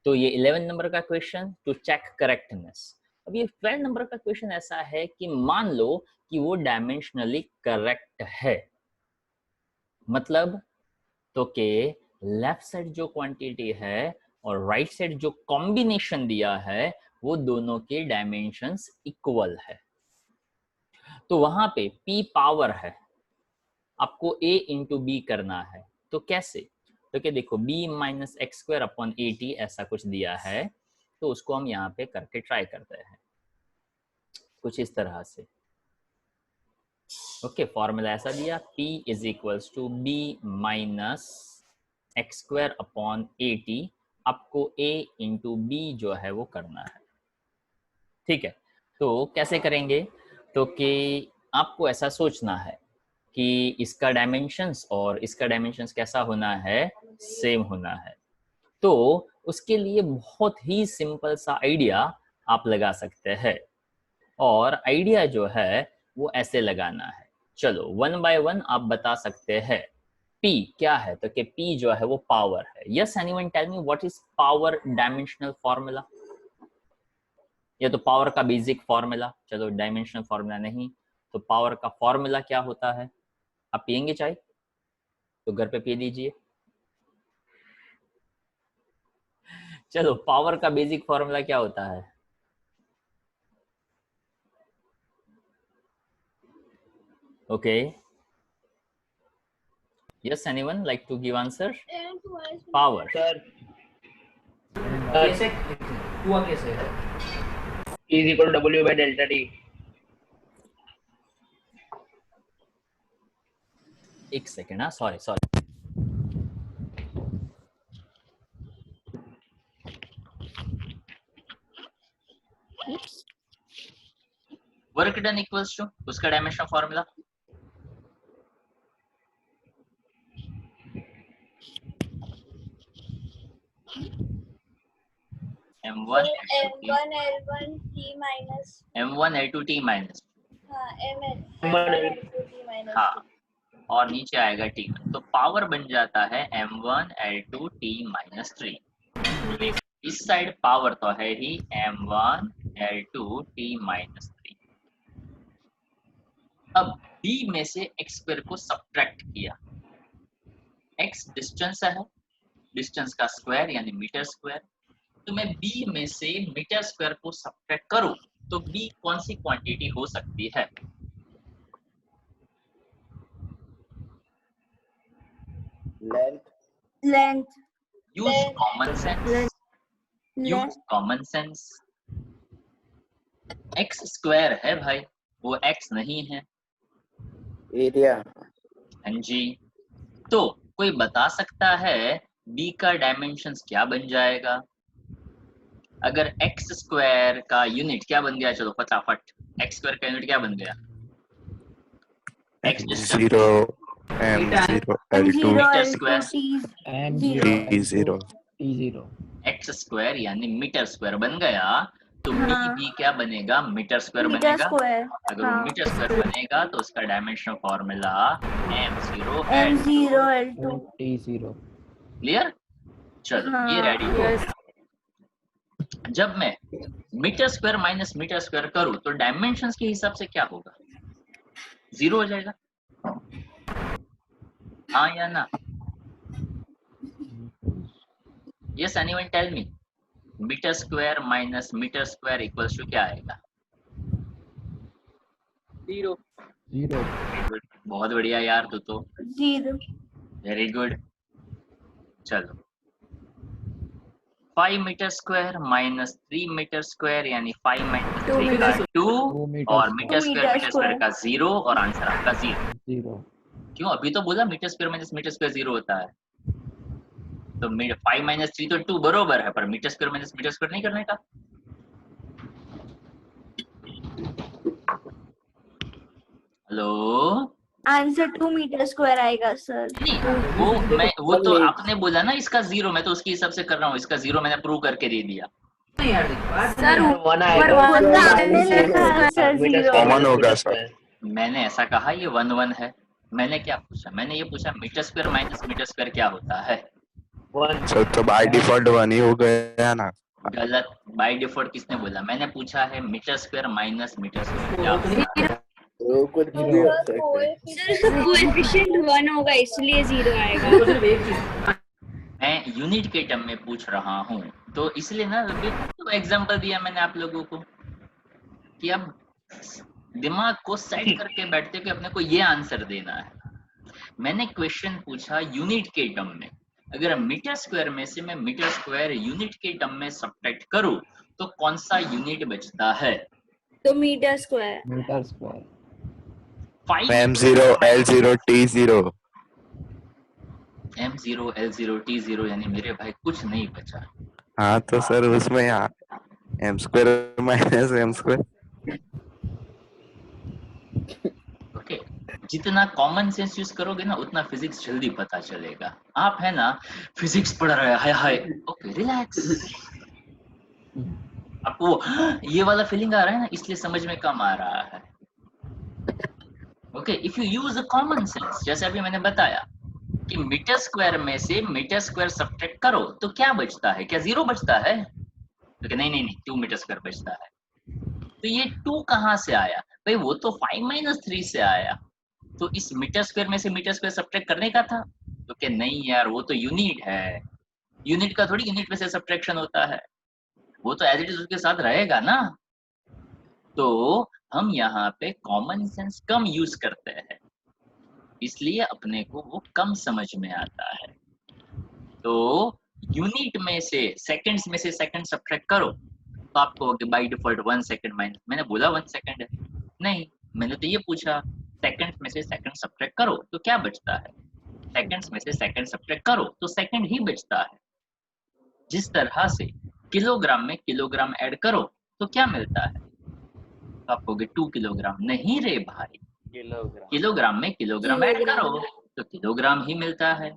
तो ये 11 नंबर का क्वेश्चन टू चेक करेक्टनेस। अब ये 12 नंबर का क्वेश्चन ऐसा है कि मान लो कि वो डायमेंशनली करेक्ट है, मतलब तो के लेफ्ट साइड जो क्वांटिटी है और राइट साइड जो कॉम्बिनेशन दिया है वो दोनों के डायमेंशंस इक्वल है। तो वहां पे P पावर है, आपको A इंटू बी करना है, तो कैसे, तो क्या देखो b minus x square upon A T ऐसा कुछ दिया है, तो उसको हम यहाँ पे करके ट्राई करते हैं कुछ इस तरह से। ओके, फॉर्मूला ऐसा दिया, P is equals to B minus x square upon AT। आपको A इंटू B जो है वो करना है, ठीक है। तो कैसे करेंगे, तो कि आपको ऐसा सोचना है कि इसका डायमेंशंस और इसका डायमेंशंस कैसा होना है, सेम होना है। तो उसके लिए बहुत ही सिंपल सा आइडिया आप लगा सकते हैं, और आइडिया जो है वो ऐसे लगाना है। चलो वन बाय वन आप बता सकते हैं। P क्या है, तो कि P जो है वो पावर है। Yes anyone tell me what is power dimensional formula, या तो पावर का बेसिक फॉर्मूला। चलो डायमेंशनल फॉर्मूला नहीं, तो पावर का फॉर्मूला क्या होता है। आप पियेंगे चाय, तो घर पे पी लीजिए। चलो पावर का बेसिक फॉर्मूला क्या होता है। Okay, yes anyone like to give answer. Power sir कैसे हुआ, कैसे is equal to W by delta T। एक सेकेंड, हाँ sorry sorry. Work done equals to उसका dimensional formula M1 L1 T minus M1 L2 T minus, M1 L2 T minus हाँ, और नीचे आएगा T1। तो पावर बन जाता है M1 L2 T माइनस 3। इस साइड पावर तो है ही M1 L2 T माइनस 3। अब B में से x स्क्वायर को सब्ट्रैक्ट किया। x डिस्टेंस है, डिस्टेंस का स्क्वायर यानी मीटर स्क्वायर। तो मैं B में से मीटर स्क्वायर को सब्ट्रैक्ट करूं तो B कौन सी क्वांटिटी हो सकती है। length use common sense, use common sense. x square है भाई, वो x नहीं है। एरिया। हाँ जी, तो कोई बता सकता है B का डायमेंशंस क्या बन जाएगा। अगर x स्क्वायर का यूनिट क्या बन गया, चलो फटाफट, x स्क्वायर का यूनिट क्या बन गया। x M0 M0 L2 metre square, T0 x square यानी मीटर स्क्वायर बन गया। तो B क्या बनेगा, मीटर स्क्वायर बनेगा। अगर वो मीटर स्क्वायर बनेगा तो उसका dimensional formula M0 L2 T0। Clear. चलो ये रेडी हो गया। जब मैं metre square minus metre square करूं तो डायमेंशंस के हिसाब से क्या होगा, 0 हो जाएगा, हाँ या ना। Yes anyone tell me metre square minus metre square equals to क्या आएगा। 0। बहुत बढ़िया यार, तो 0 वेरी गुड। चलो 5 metre square minus 3 metre square यानी 5 माइनस 3 का 2 और मीटर स्क्वायर का 0 और आंसर आपका 0। क्यों, अभी तो बोला metre square minus metre square 0 होता है। तो 5 माइनस 3 तो 2 बरोबर है, पर metre square minus metre square नहीं करने का। हेलो, आंसर 2 मीटर स्क्वायर आएगा सर। नहीं, वो तो आपने बोला ना इसका 0, मैं तो उसके हिसाब से कर रहा हूँ। इसका 0 मैंने प्रूव करके दे दिया। सर कॉमन होगा सर। मैंने ऐसा कहा ये 1 1 है। मैंने क्या पूछा, मैंने ये पूछा metre square minus metre square क्या होता है। सर तो बाय डिफॉल्ट 1 ही हो गया ना। गलत, बाय डिफॉल्ट किसने बोला, मैंने पूछा है metre square minus metre square क्या होता है। कुछ भी हो सकता है। सर कोएफिशिएंट 1 होगा इसलिए 0 आएगा। मैं यूनिट के टर्म में पूछ रहा हूँ, तो इसलिए ना तो एग्जांपल दिया मैंने आप लोगों को कि अब दिमाग को सेट करके बैठते कि अपने को ये आंसर देना है। मैंने क्वेश्चन पूछा यूनिट के टर्म में, अगर मीटर स्क्वायर में से मैं मीटर स्क्वायर यूनिट के टर्म में सब्ट्रैक्ट करूं तो कौन सा यूनिट बचता है। तो metre square. M0 L0 T0 M0 L0 T0 यानी मेरे भाई कुछ नहीं बचा। हाँ तो सर उसमें m square minus m square. Okay, जितना कॉमन सेंस यूज करोगे ना उतना फिजिक्स जल्दी पता चलेगा। आप है ना फिजिक्स पढ़ रहे हैं, हाय हाय, ओके रिलैक्स। आपको ये वाला फीलिंग आ रहा है ना, इसलिए समझ में कम आ रहा है। Okay, if you use a common sense, जैसे अभी मैंने बताया कि मीटर स्क्वायर में से मीटर स्क्वायर सब्ट्रैक्ट करो तो क्या बचता है, क्या 0 बचता है? तो नहीं नहीं नहीं, 2 मीटर स्क्वायर बचता है। तो ये 2 कहाँ से आया भाई? वो तो 5 - 3 से आया। तो इस मीटर स्क्वायर में से मीटर स्क्वायर सब्ट्रैक्ट करने का था। तो क्या नहीं यार, वो तो यूनिट है, यूनिट का थोड़ी यूनिट में से सब्ट्रैक्शन होता है, वो तो एज इट इज उसके साथ रहेगा ना। तो हम यहाँ पे कॉमन सेंस कम यूज करते हैं, इसलिए अपने को वो कम समझ में आता है। तो यूनिट में से सेकंड्स में से सेकंड सब्ट्रैक्ट करो तो आपको बाय डिफॉल्ट 1 सेकंड माइनस, मैंने बोला 1 सेकंड है नहीं, मैंने तो ये पूछा सेकंड्स में से सेकंड सब्ट्रैक्ट करो तो क्या बचता है। सेकंड्स में से सेकंड सब्ट्रैक्ट करो तो सेकंड ही बचता है। जिस तरह से किलोग्राम में किलोग्राम ऐड करो तो क्या मिलता है, तो आप कहोगे 2 किलोग्राम। नहीं रे भाई, किलोग्राम में किलोग्राम ऐड करो तो किलोग्राम ही मिलता है।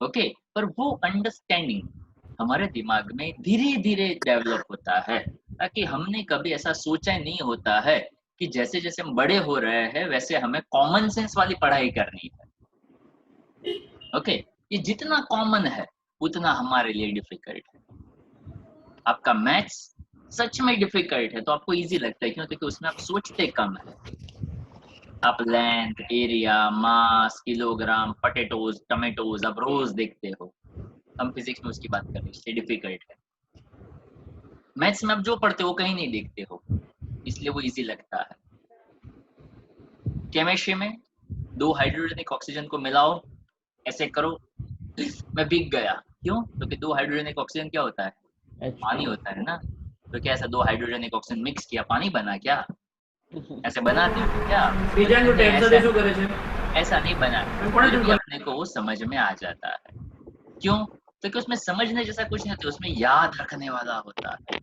ओके, पर वो अंडरस्टैंडिंग हमारे दिमाग में धीरे धीरे डेवलप होता है, ताकि हमने कभी ऐसा सोचा ही नहीं होता है कि जैसे जैसे हम बड़े हो रहे हैं वैसे हमें कॉमन सेंस वाली पढ़ाई करनी है। ओके, ये जितना कॉमन है उतना हमारे लिए डिफिकल्ट है। आपका मैथ्स सच में डिफिकल्ट है तो आपको इजी लगता है, क्यों? क्योंकि उसमें आप सोचते कम है। आप लेंथ, एरिया, मास, किलोग्राम, पोटैटोज, टमेटोज, आप रोज देखते हो। हम फिजिक्स में उसकी बात कर रहे हैं, इसलिए डिफिकल्ट है। मैथ्स में आप जो पढ़ते हो कहीं नहीं देखते हो, इसलिए वो इजी लगता है। केमिस्ट्री में 2 हाइड्रोजनिक ऑक्सीजन को मिलाओ, ऐसे करो, मैं भीग गया। क्यों? क्योंकि 2 हाइड्रोजनिक ऑक्सीजन क्या होता है? पानी होता है ना। तो क्या ऐसा 2 हाइड्रोजनिक ऑक्सीजन मिक्स किया पानी बना क्या? ऐसे बनाते हो क्या? ऐसा नहीं बना, क्योंकि अपने को वो समझ में आ जाता है। क्यों? क्योंकि उसमें समझने जैसा कुछ नहीं होता, उसमें याद रखने वाला होता है।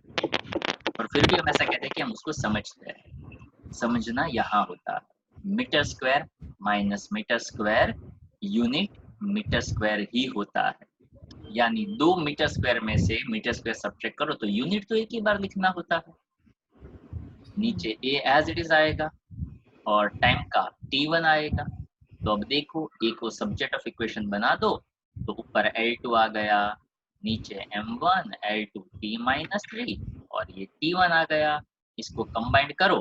और फिर भी हम ऐसा कहते हैं कि हम उसको समझते हैं। समझना यहाँ होता है। Metre square minus metre square unit metre square ही होता है। यानी 2 मीटर स्क्वायर में से मीटर स्क्वायर सब्ट्रैक्ट करो तो यूनिट तो एक ही बार लिखना होता है। नीचे a एज इट इज आएगा और टाइम का t1 आएगा। तो अब देखो, a को सब्जेक्ट ऑफ इक्वेशन बना दो तो ऊपर L2 आ गया, नीचे m1 L2 t-3 और ये t1 आ गया। इसको कंबाइंड करो,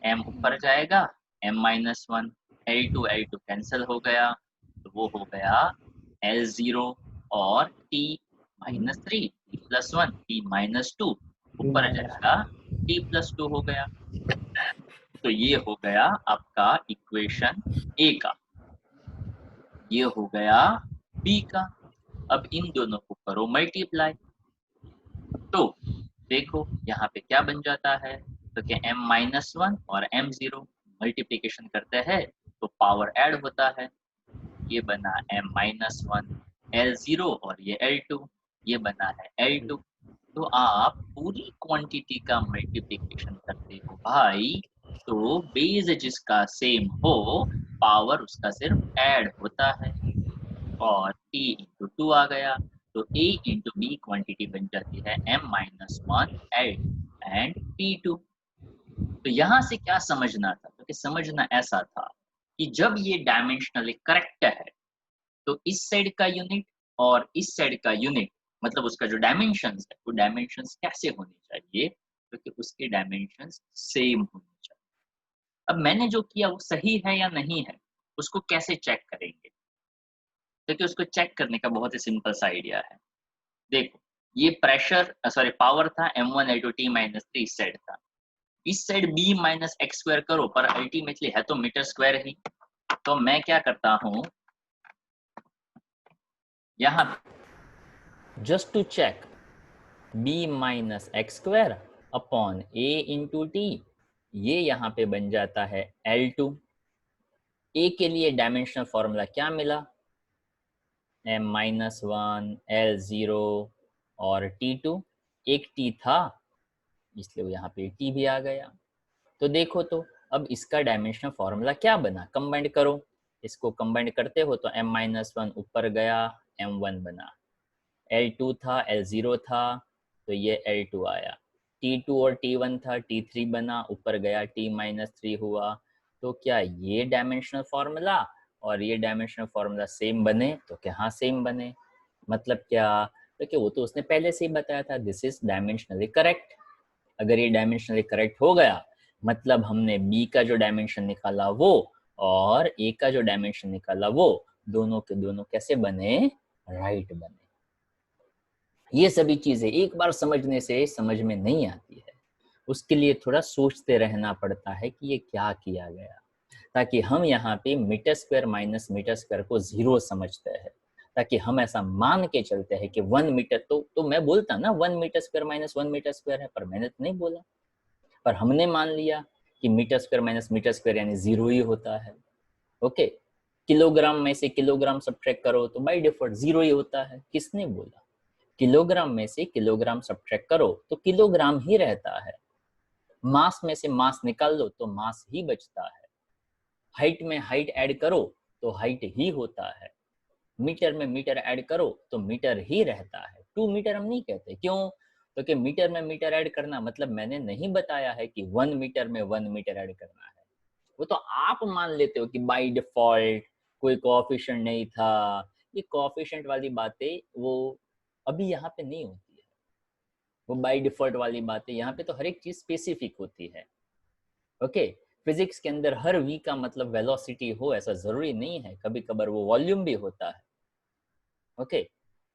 m ऊपर जाएगा, m-1 L2 L2 कैंसिल हो गया, तो वो हो गया L0 और t-3 t+1 t-2 ऊपर जाएगा t+2 हो गया। तो ये हो गया आपका इक्वेशन ए का, ये हो गया बी का। अब इन दोनों को करो मल्टीप्लाई, तो देखो यहाँ पे क्या बन जाता है। तो क्या m-1 और m0 मल्टीप्लिकेशन करते हैं तो पावर ऐड होता है। ये बना m-1 L0 और ये L2, ये बना है L2। तो आप पूरी क्वांटिटी का मल्टीप्लिकेशन करते हो भाई, तो बेस जिसका सेम हो पावर उसका सिर्फ ऐड होता है। और a इंटू 2 आ गया, तो a इंटू बी क्वांटिटी बन जाती है m-1 L एंड t2। तो यहाँ से क्या समझना था? क्योंकि समझना ऐसा था कि जब ये डायमेंशनली करेक्ट है तो इस साइड का यूनिट और इस साइड का यूनिट, मतलब उसका जो डायमेंशंस है वो डायमेंशंस कैसे होने चाहिए, क्योंकि उसके डायमेंशंस सेम होने चाहिए। अब मैंने जो किया वो सही है या नहीं है, उसको कैसे चेक करेंगे? क्योंकि उसको चेक करने का बहुत ही सिंपल सा आइडिया है। देखो, ये प्रेशर सॉरी पावर था m1 L2 t-3 इस साइड था, इस side b minus x square करो, पर अल्टीमेटली है तो मीटर स्क्वायर ही। तो मैं क्या करता हूँ यहाँ, just to check, b minus x square upon a into T, ये यहाँ पे बन जाता है L2। ए के लिए डायमेंशनल फॉर्मूला क्या मिला, m-1 L0 और T2, एक T था इसलिए वो यहाँ पे T भी आ गया। तो देखो तो अब इसका डायमेंशनल फॉर्मूला क्या बना, कंबाइंड करो, इसको कंबाइंड करते हो तो m-1 ऊपर गया m1 बना, L2 था L0 था तो ये L2 आया, T2 और T1 था T3 बना, ऊपर गया T-3 हुआ। तो क्या ये डायमेंशनल फॉर्मूला और ये डायमेंशनल फॉर्मूला सेम बने, तो क्या हाँ सेम बने, मतलब क्या, तो क्या वो तो उसने पहले से ही बताया था, दिस इज डायमेंशनली करेक्ट। अगर ये डायमेंशनली करेक्ट हो गया मतलब हमने बी का जो डायमेंशन निकाला वो और ए का जो डायमेंशन निकाला वो दोनों के दोनों कैसे बने, राइट बने। ये सभी चीजें एक बार समझने से समझ में नहीं आती है, उसके लिए थोड़ा सोचते रहना पड़ता है कि ये क्या किया गया, ताकि हम यहाँ पे metre square minus metre square को जीरो समझते हैं, ताकि हम ऐसा मान के चलते हैं कि 1 मीटर तो मैं बोलता ना 1 metre square minus 1 metre square है, पर मैंने तो नहीं बोला, पर हमने मान लिया कि metre square minus metre square यानी जीरो ही होता है। ओके, किलोग्राम में से किलोग्राम सब्ट्रैक्ट करो तो बाय डिफॉल्ट जीरो ही होता है, किसने बोला, किलोग्राम में से किलोग्राम सब्ट्रैक्ट करो तो किलोग्राम ही रहता है, मास में से मास निकाल लो तो मास ही बचता है, हाइट में हाइट ऐड करो तो हाइट ही होता है, मीटर में मीटर ऐड करो तो मीटर ही रहता है, 2 मीटर हम नहीं कहते, क्यों, तो कि मीटर में मीटर ऐड करना मतलब मैंने नहीं बताया है कि 1 मीटर में 1 मीटर ऐड करना है, वो तो आप मान लेते हो कि बाय डिफॉल्ट कोई कोएफिशिएंट नहीं था। ये कोएफिशिएंट वाली बातें वो अभी यहाँ पे नहीं होती है, वो बाय डिफॉल्ट वाली बातें, यहाँ पे तो हर एक चीज स्पेसिफिक होती है। ओके, फिजिक्स के अंदर हर वी का मतलब वेलोसिटी हो ऐसा जरूरी नहीं है, कभी कभार वो वॉल्यूम भी होता है, ओके,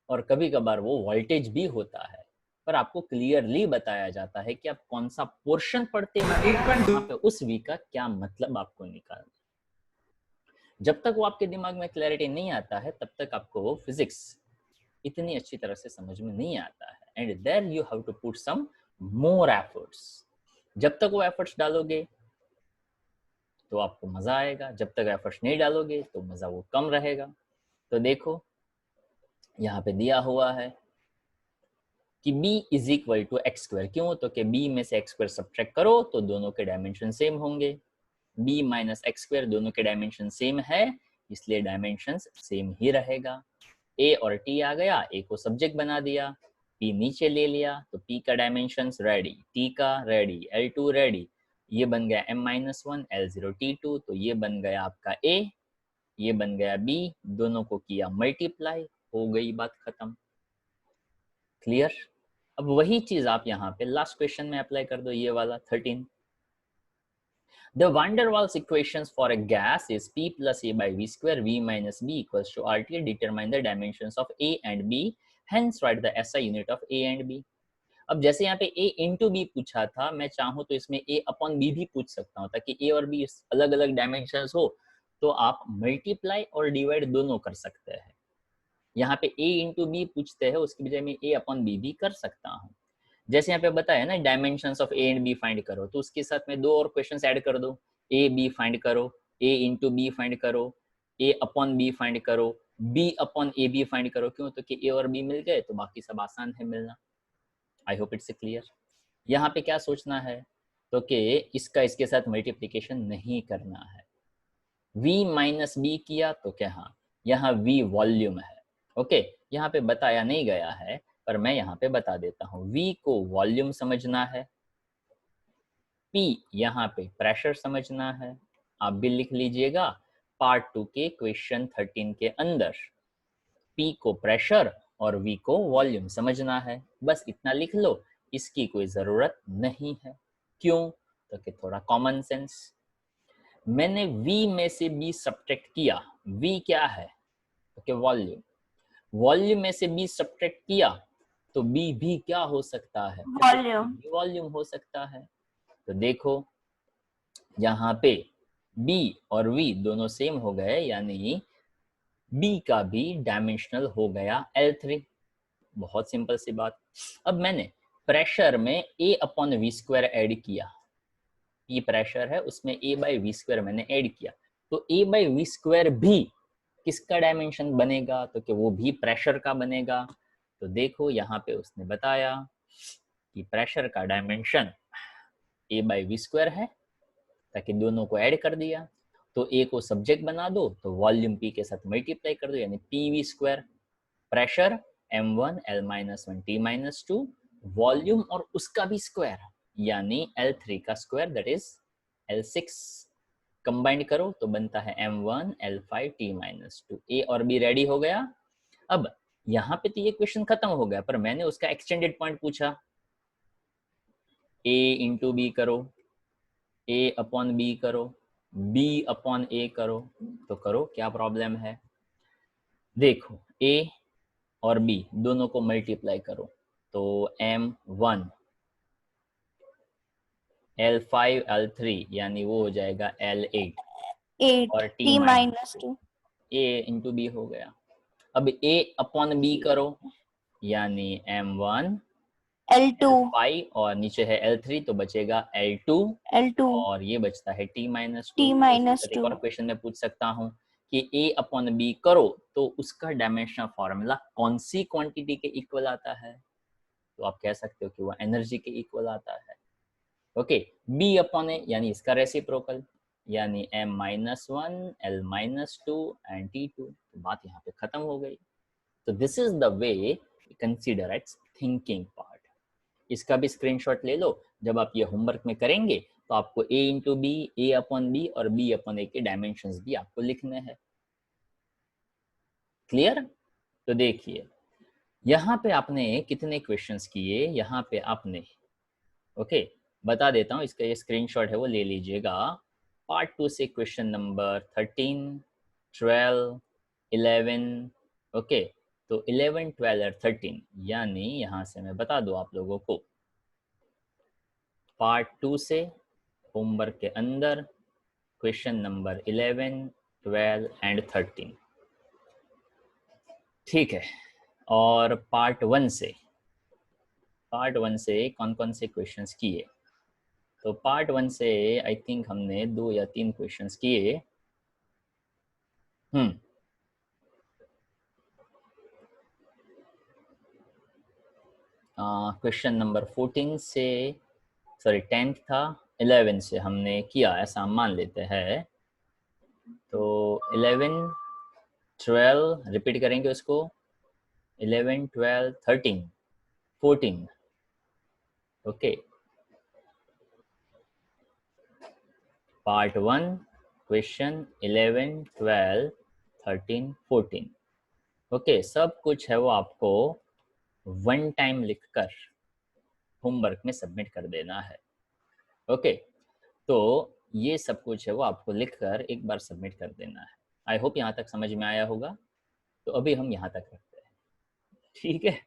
और कभी कभार वो वोल्टेज भी होता है, पर आपको क्लियरली बताया जाता है कि आप कौन सा पोर्शन पढ़ते हो, वहां पे उस वी का क्या मतलब आपको निकालना। जब तक वो आपके दिमाग में क्लैरिटी नहीं आता है तब तक आपको वो फिजिक्स इतनी अच्छी तरह से समझ में नहीं आता है, and there you have to put some more efforts. जब तक वो एफर्ट्स डालोगे तो आपको मजा आएगा, जब तक एफर्ट्स नहीं डालोगे तो मजा वो कम रहेगा। तो देखो यहाँ पे दिया हुआ है कि b is equal to X square, क्यों, तो कि b में से एक्स स्क्वायर सब्ट्रैक्ट करो तो दोनों के डायमेंशन सेम होंगे, b माइनस एक्स स्क्वायर दोनों के डायमेंशन सेम है इसलिए डायमेंशन सेम ही रहेगा। a और t आ गया, a को सब्जेक्ट बना दिया, p नीचे ले लिया तो p का डायमेंशन रेडी, t का रेडी, L2 रेडी, ये बन गया m-1 L0 T2, तो ये बन गया आपका a, ये बन गया b, दोनों को किया मल्टीप्लाई, हो गई बात खत्म। क्लियर? अब वही चीज आप यहाँ पे लास्ट क्वेश्चन में अप्लाई कर दो, ये वाला 13। The van der Waals equations for a gas is P plus A by V square, V minus B equals to RT. Determine the dimensions of A and B. Hence write the SI unit of A and B. अब जैसे यहाँ पे A into B पूछा था, मैं चाहूँ तो इसमें A upon B भी पूछ सकता हूँ, ताकि A और B अलग अलग डायमेंशंस हो तो आप मल्टीप्लाई और डिवाइड दोनों कर सकते हैं। यहाँ पे A into B पूछते हैं, उसकी बजाय मैं A upon B भी कर सकता हूँ। जैसे यहाँ पे बताया ना dimensions of A and B find करो, तो उसके साथ में 2 और क्वेश्चंस ऐड कर दो, ए बी फाइंड करो, ए इंटू बी फाइंड करो, ए अपॉन बी फाइंड करो, B upon A B find करो, क्यों, तो कि ए और बी मिल गए तो बाकी सब आसान है मिलना। आई होप इट्स क्लियर। यहाँ पे क्या सोचना है, तो कि इसका इसके साथ मल्टीप्लीकेशन नहीं करना है, v माइनस बी किया तो क्या, हाँ यहाँ v वॉल्यूम है, ओके, यहाँ पे बताया नहीं गया है पर मैं यहाँ पे बता देता हूँ, V को वॉल्यूम समझना है, P यहाँ पे प्रेशर समझना है, आप भी लिख लीजिएगा पार्ट 2 के क्वेश्चन 13 के अंदर, P को प्रेशर और V को वॉल्यूम समझना है, बस इतना लिख लो, इसकी कोई जरूरत नहीं है, क्यों, तो कि थोड़ा कॉमन सेंस। मैंने V में से B सब्ट्रैक्ट किया, V क्या है, तो कि वॉल्यूम, वॉल्यूम में से B सब्ट्रैक्ट किया तो B भी क्या हो सकता है, वॉल्यूम हो सकता है। तो देखो यहाँ पे B और V दोनों सेम हो गए, यानी B का भी डायमेंशनल हो गया L3, बहुत सिंपल सी बात। अब मैंने प्रेशर में A upon V square add किया, P प्रेशर है उसमें A बाई V स्क्वायर मैंने ऐड किया, तो a बाई वी स्क्वायर भी किसका डायमेंशन बनेगा, तो कि वो भी प्रेशर का बनेगा। तो देखो यहाँ पे उसने बताया कि प्रेशर का dimension a by V square है, ताकि दोनों को ऐड कर दिया। तो a को सब्जेक्ट बना दो तो वॉल्यूम p के साथ मल्टीप्लाई कर दो, यानी P V square. Pressure m1 L-1 T-2, volume और उसका भी स्क्वायर यानी L3 का square that is L6। Combined करो तो बनता है m1 L5 T-2। a और b रेडी हो गया। अब यहाँ पे तो ये क्वेश्चन खत्म हो गया, पर मैंने उसका एक्सटेंडेड पॉइंट पूछा। a इंटू बी करो, a अपॉन बी करो, b अपॉन a करो, तो करो, क्या प्रॉब्लम है। देखो a और b दोनों को मल्टीप्लाई करो तो m1 L5 L3 यानी वो हो जाएगा L8 और T-2 a इंटू बी हो गया। अब a अपॉन b करो यानी m1 L2 L5 और नीचे है L3 तो बचेगा L2 और ये बचता है T-2। एक और क्वेश्चन में पूछ सकता हूँ कि a अपॉन b करो तो उसका डायमेंशनल फॉर्मूला कौन सी क्वांटिटी के इक्वल आता है, तो आप कह सकते हो कि वो एनर्जी के इक्वल आता है। ओके, b अपॉन a यानी इसका रेसिप्रोकल यानी m-1 L-2 एंड T2। तो बात यहाँ पे खत्म हो गई। तो this is the way consider it's thinking part. इसका भी स्क्रीनशॉट ले लो, जब आप ये होमवर्क में करेंगे तो आपको a into B, a upon B और b अपॉन a के डायमेंशंस भी आपको लिखने हैं। क्लियर। तो देखिए यहाँ पे आपने कितने क्वेश्चंस किए, यहाँ पे आपने ओके बता देता हूँ, इसका ये स्क्रीनशॉट है वो ले लीजिएगा। पार्ट 2 से क्वेश्चन नंबर 13, 12, 11, ओके। तो 11, 12 और 13 यानी यहाँ से मैं बता दूँ आप लोगों को, पार्ट 2 से होमवर्क के अंदर क्वेश्चन नंबर 11, 12 एंड 13, ठीक है। और पार्ट 1 से कौन कौन से क्वेश्चंस किए, तो पार्ट 1 से आई थिंक हमने 2 या 3 क्वेश्चंस किए। क्वेश्चन नंबर 14 से, सॉरी 10th था, 11 से हमने किया, ऐसा हम मान लेते हैं। तो 11, 12 रिपीट करेंगे उसको, 11, 12, 13, 14, ओके। Part 1 question 11, 12, 13, 14, okay. सब कुछ है वो आपको वन टाइम लिखकर होमवर्क में सबमिट कर देना है, ओके। तो ये सब कुछ है वो आपको लिखकर एक बार सबमिट कर देना है। आई होप यहाँ तक समझ में आया होगा। तो अभी हम यहाँ तक रखते हैं, ठीक है।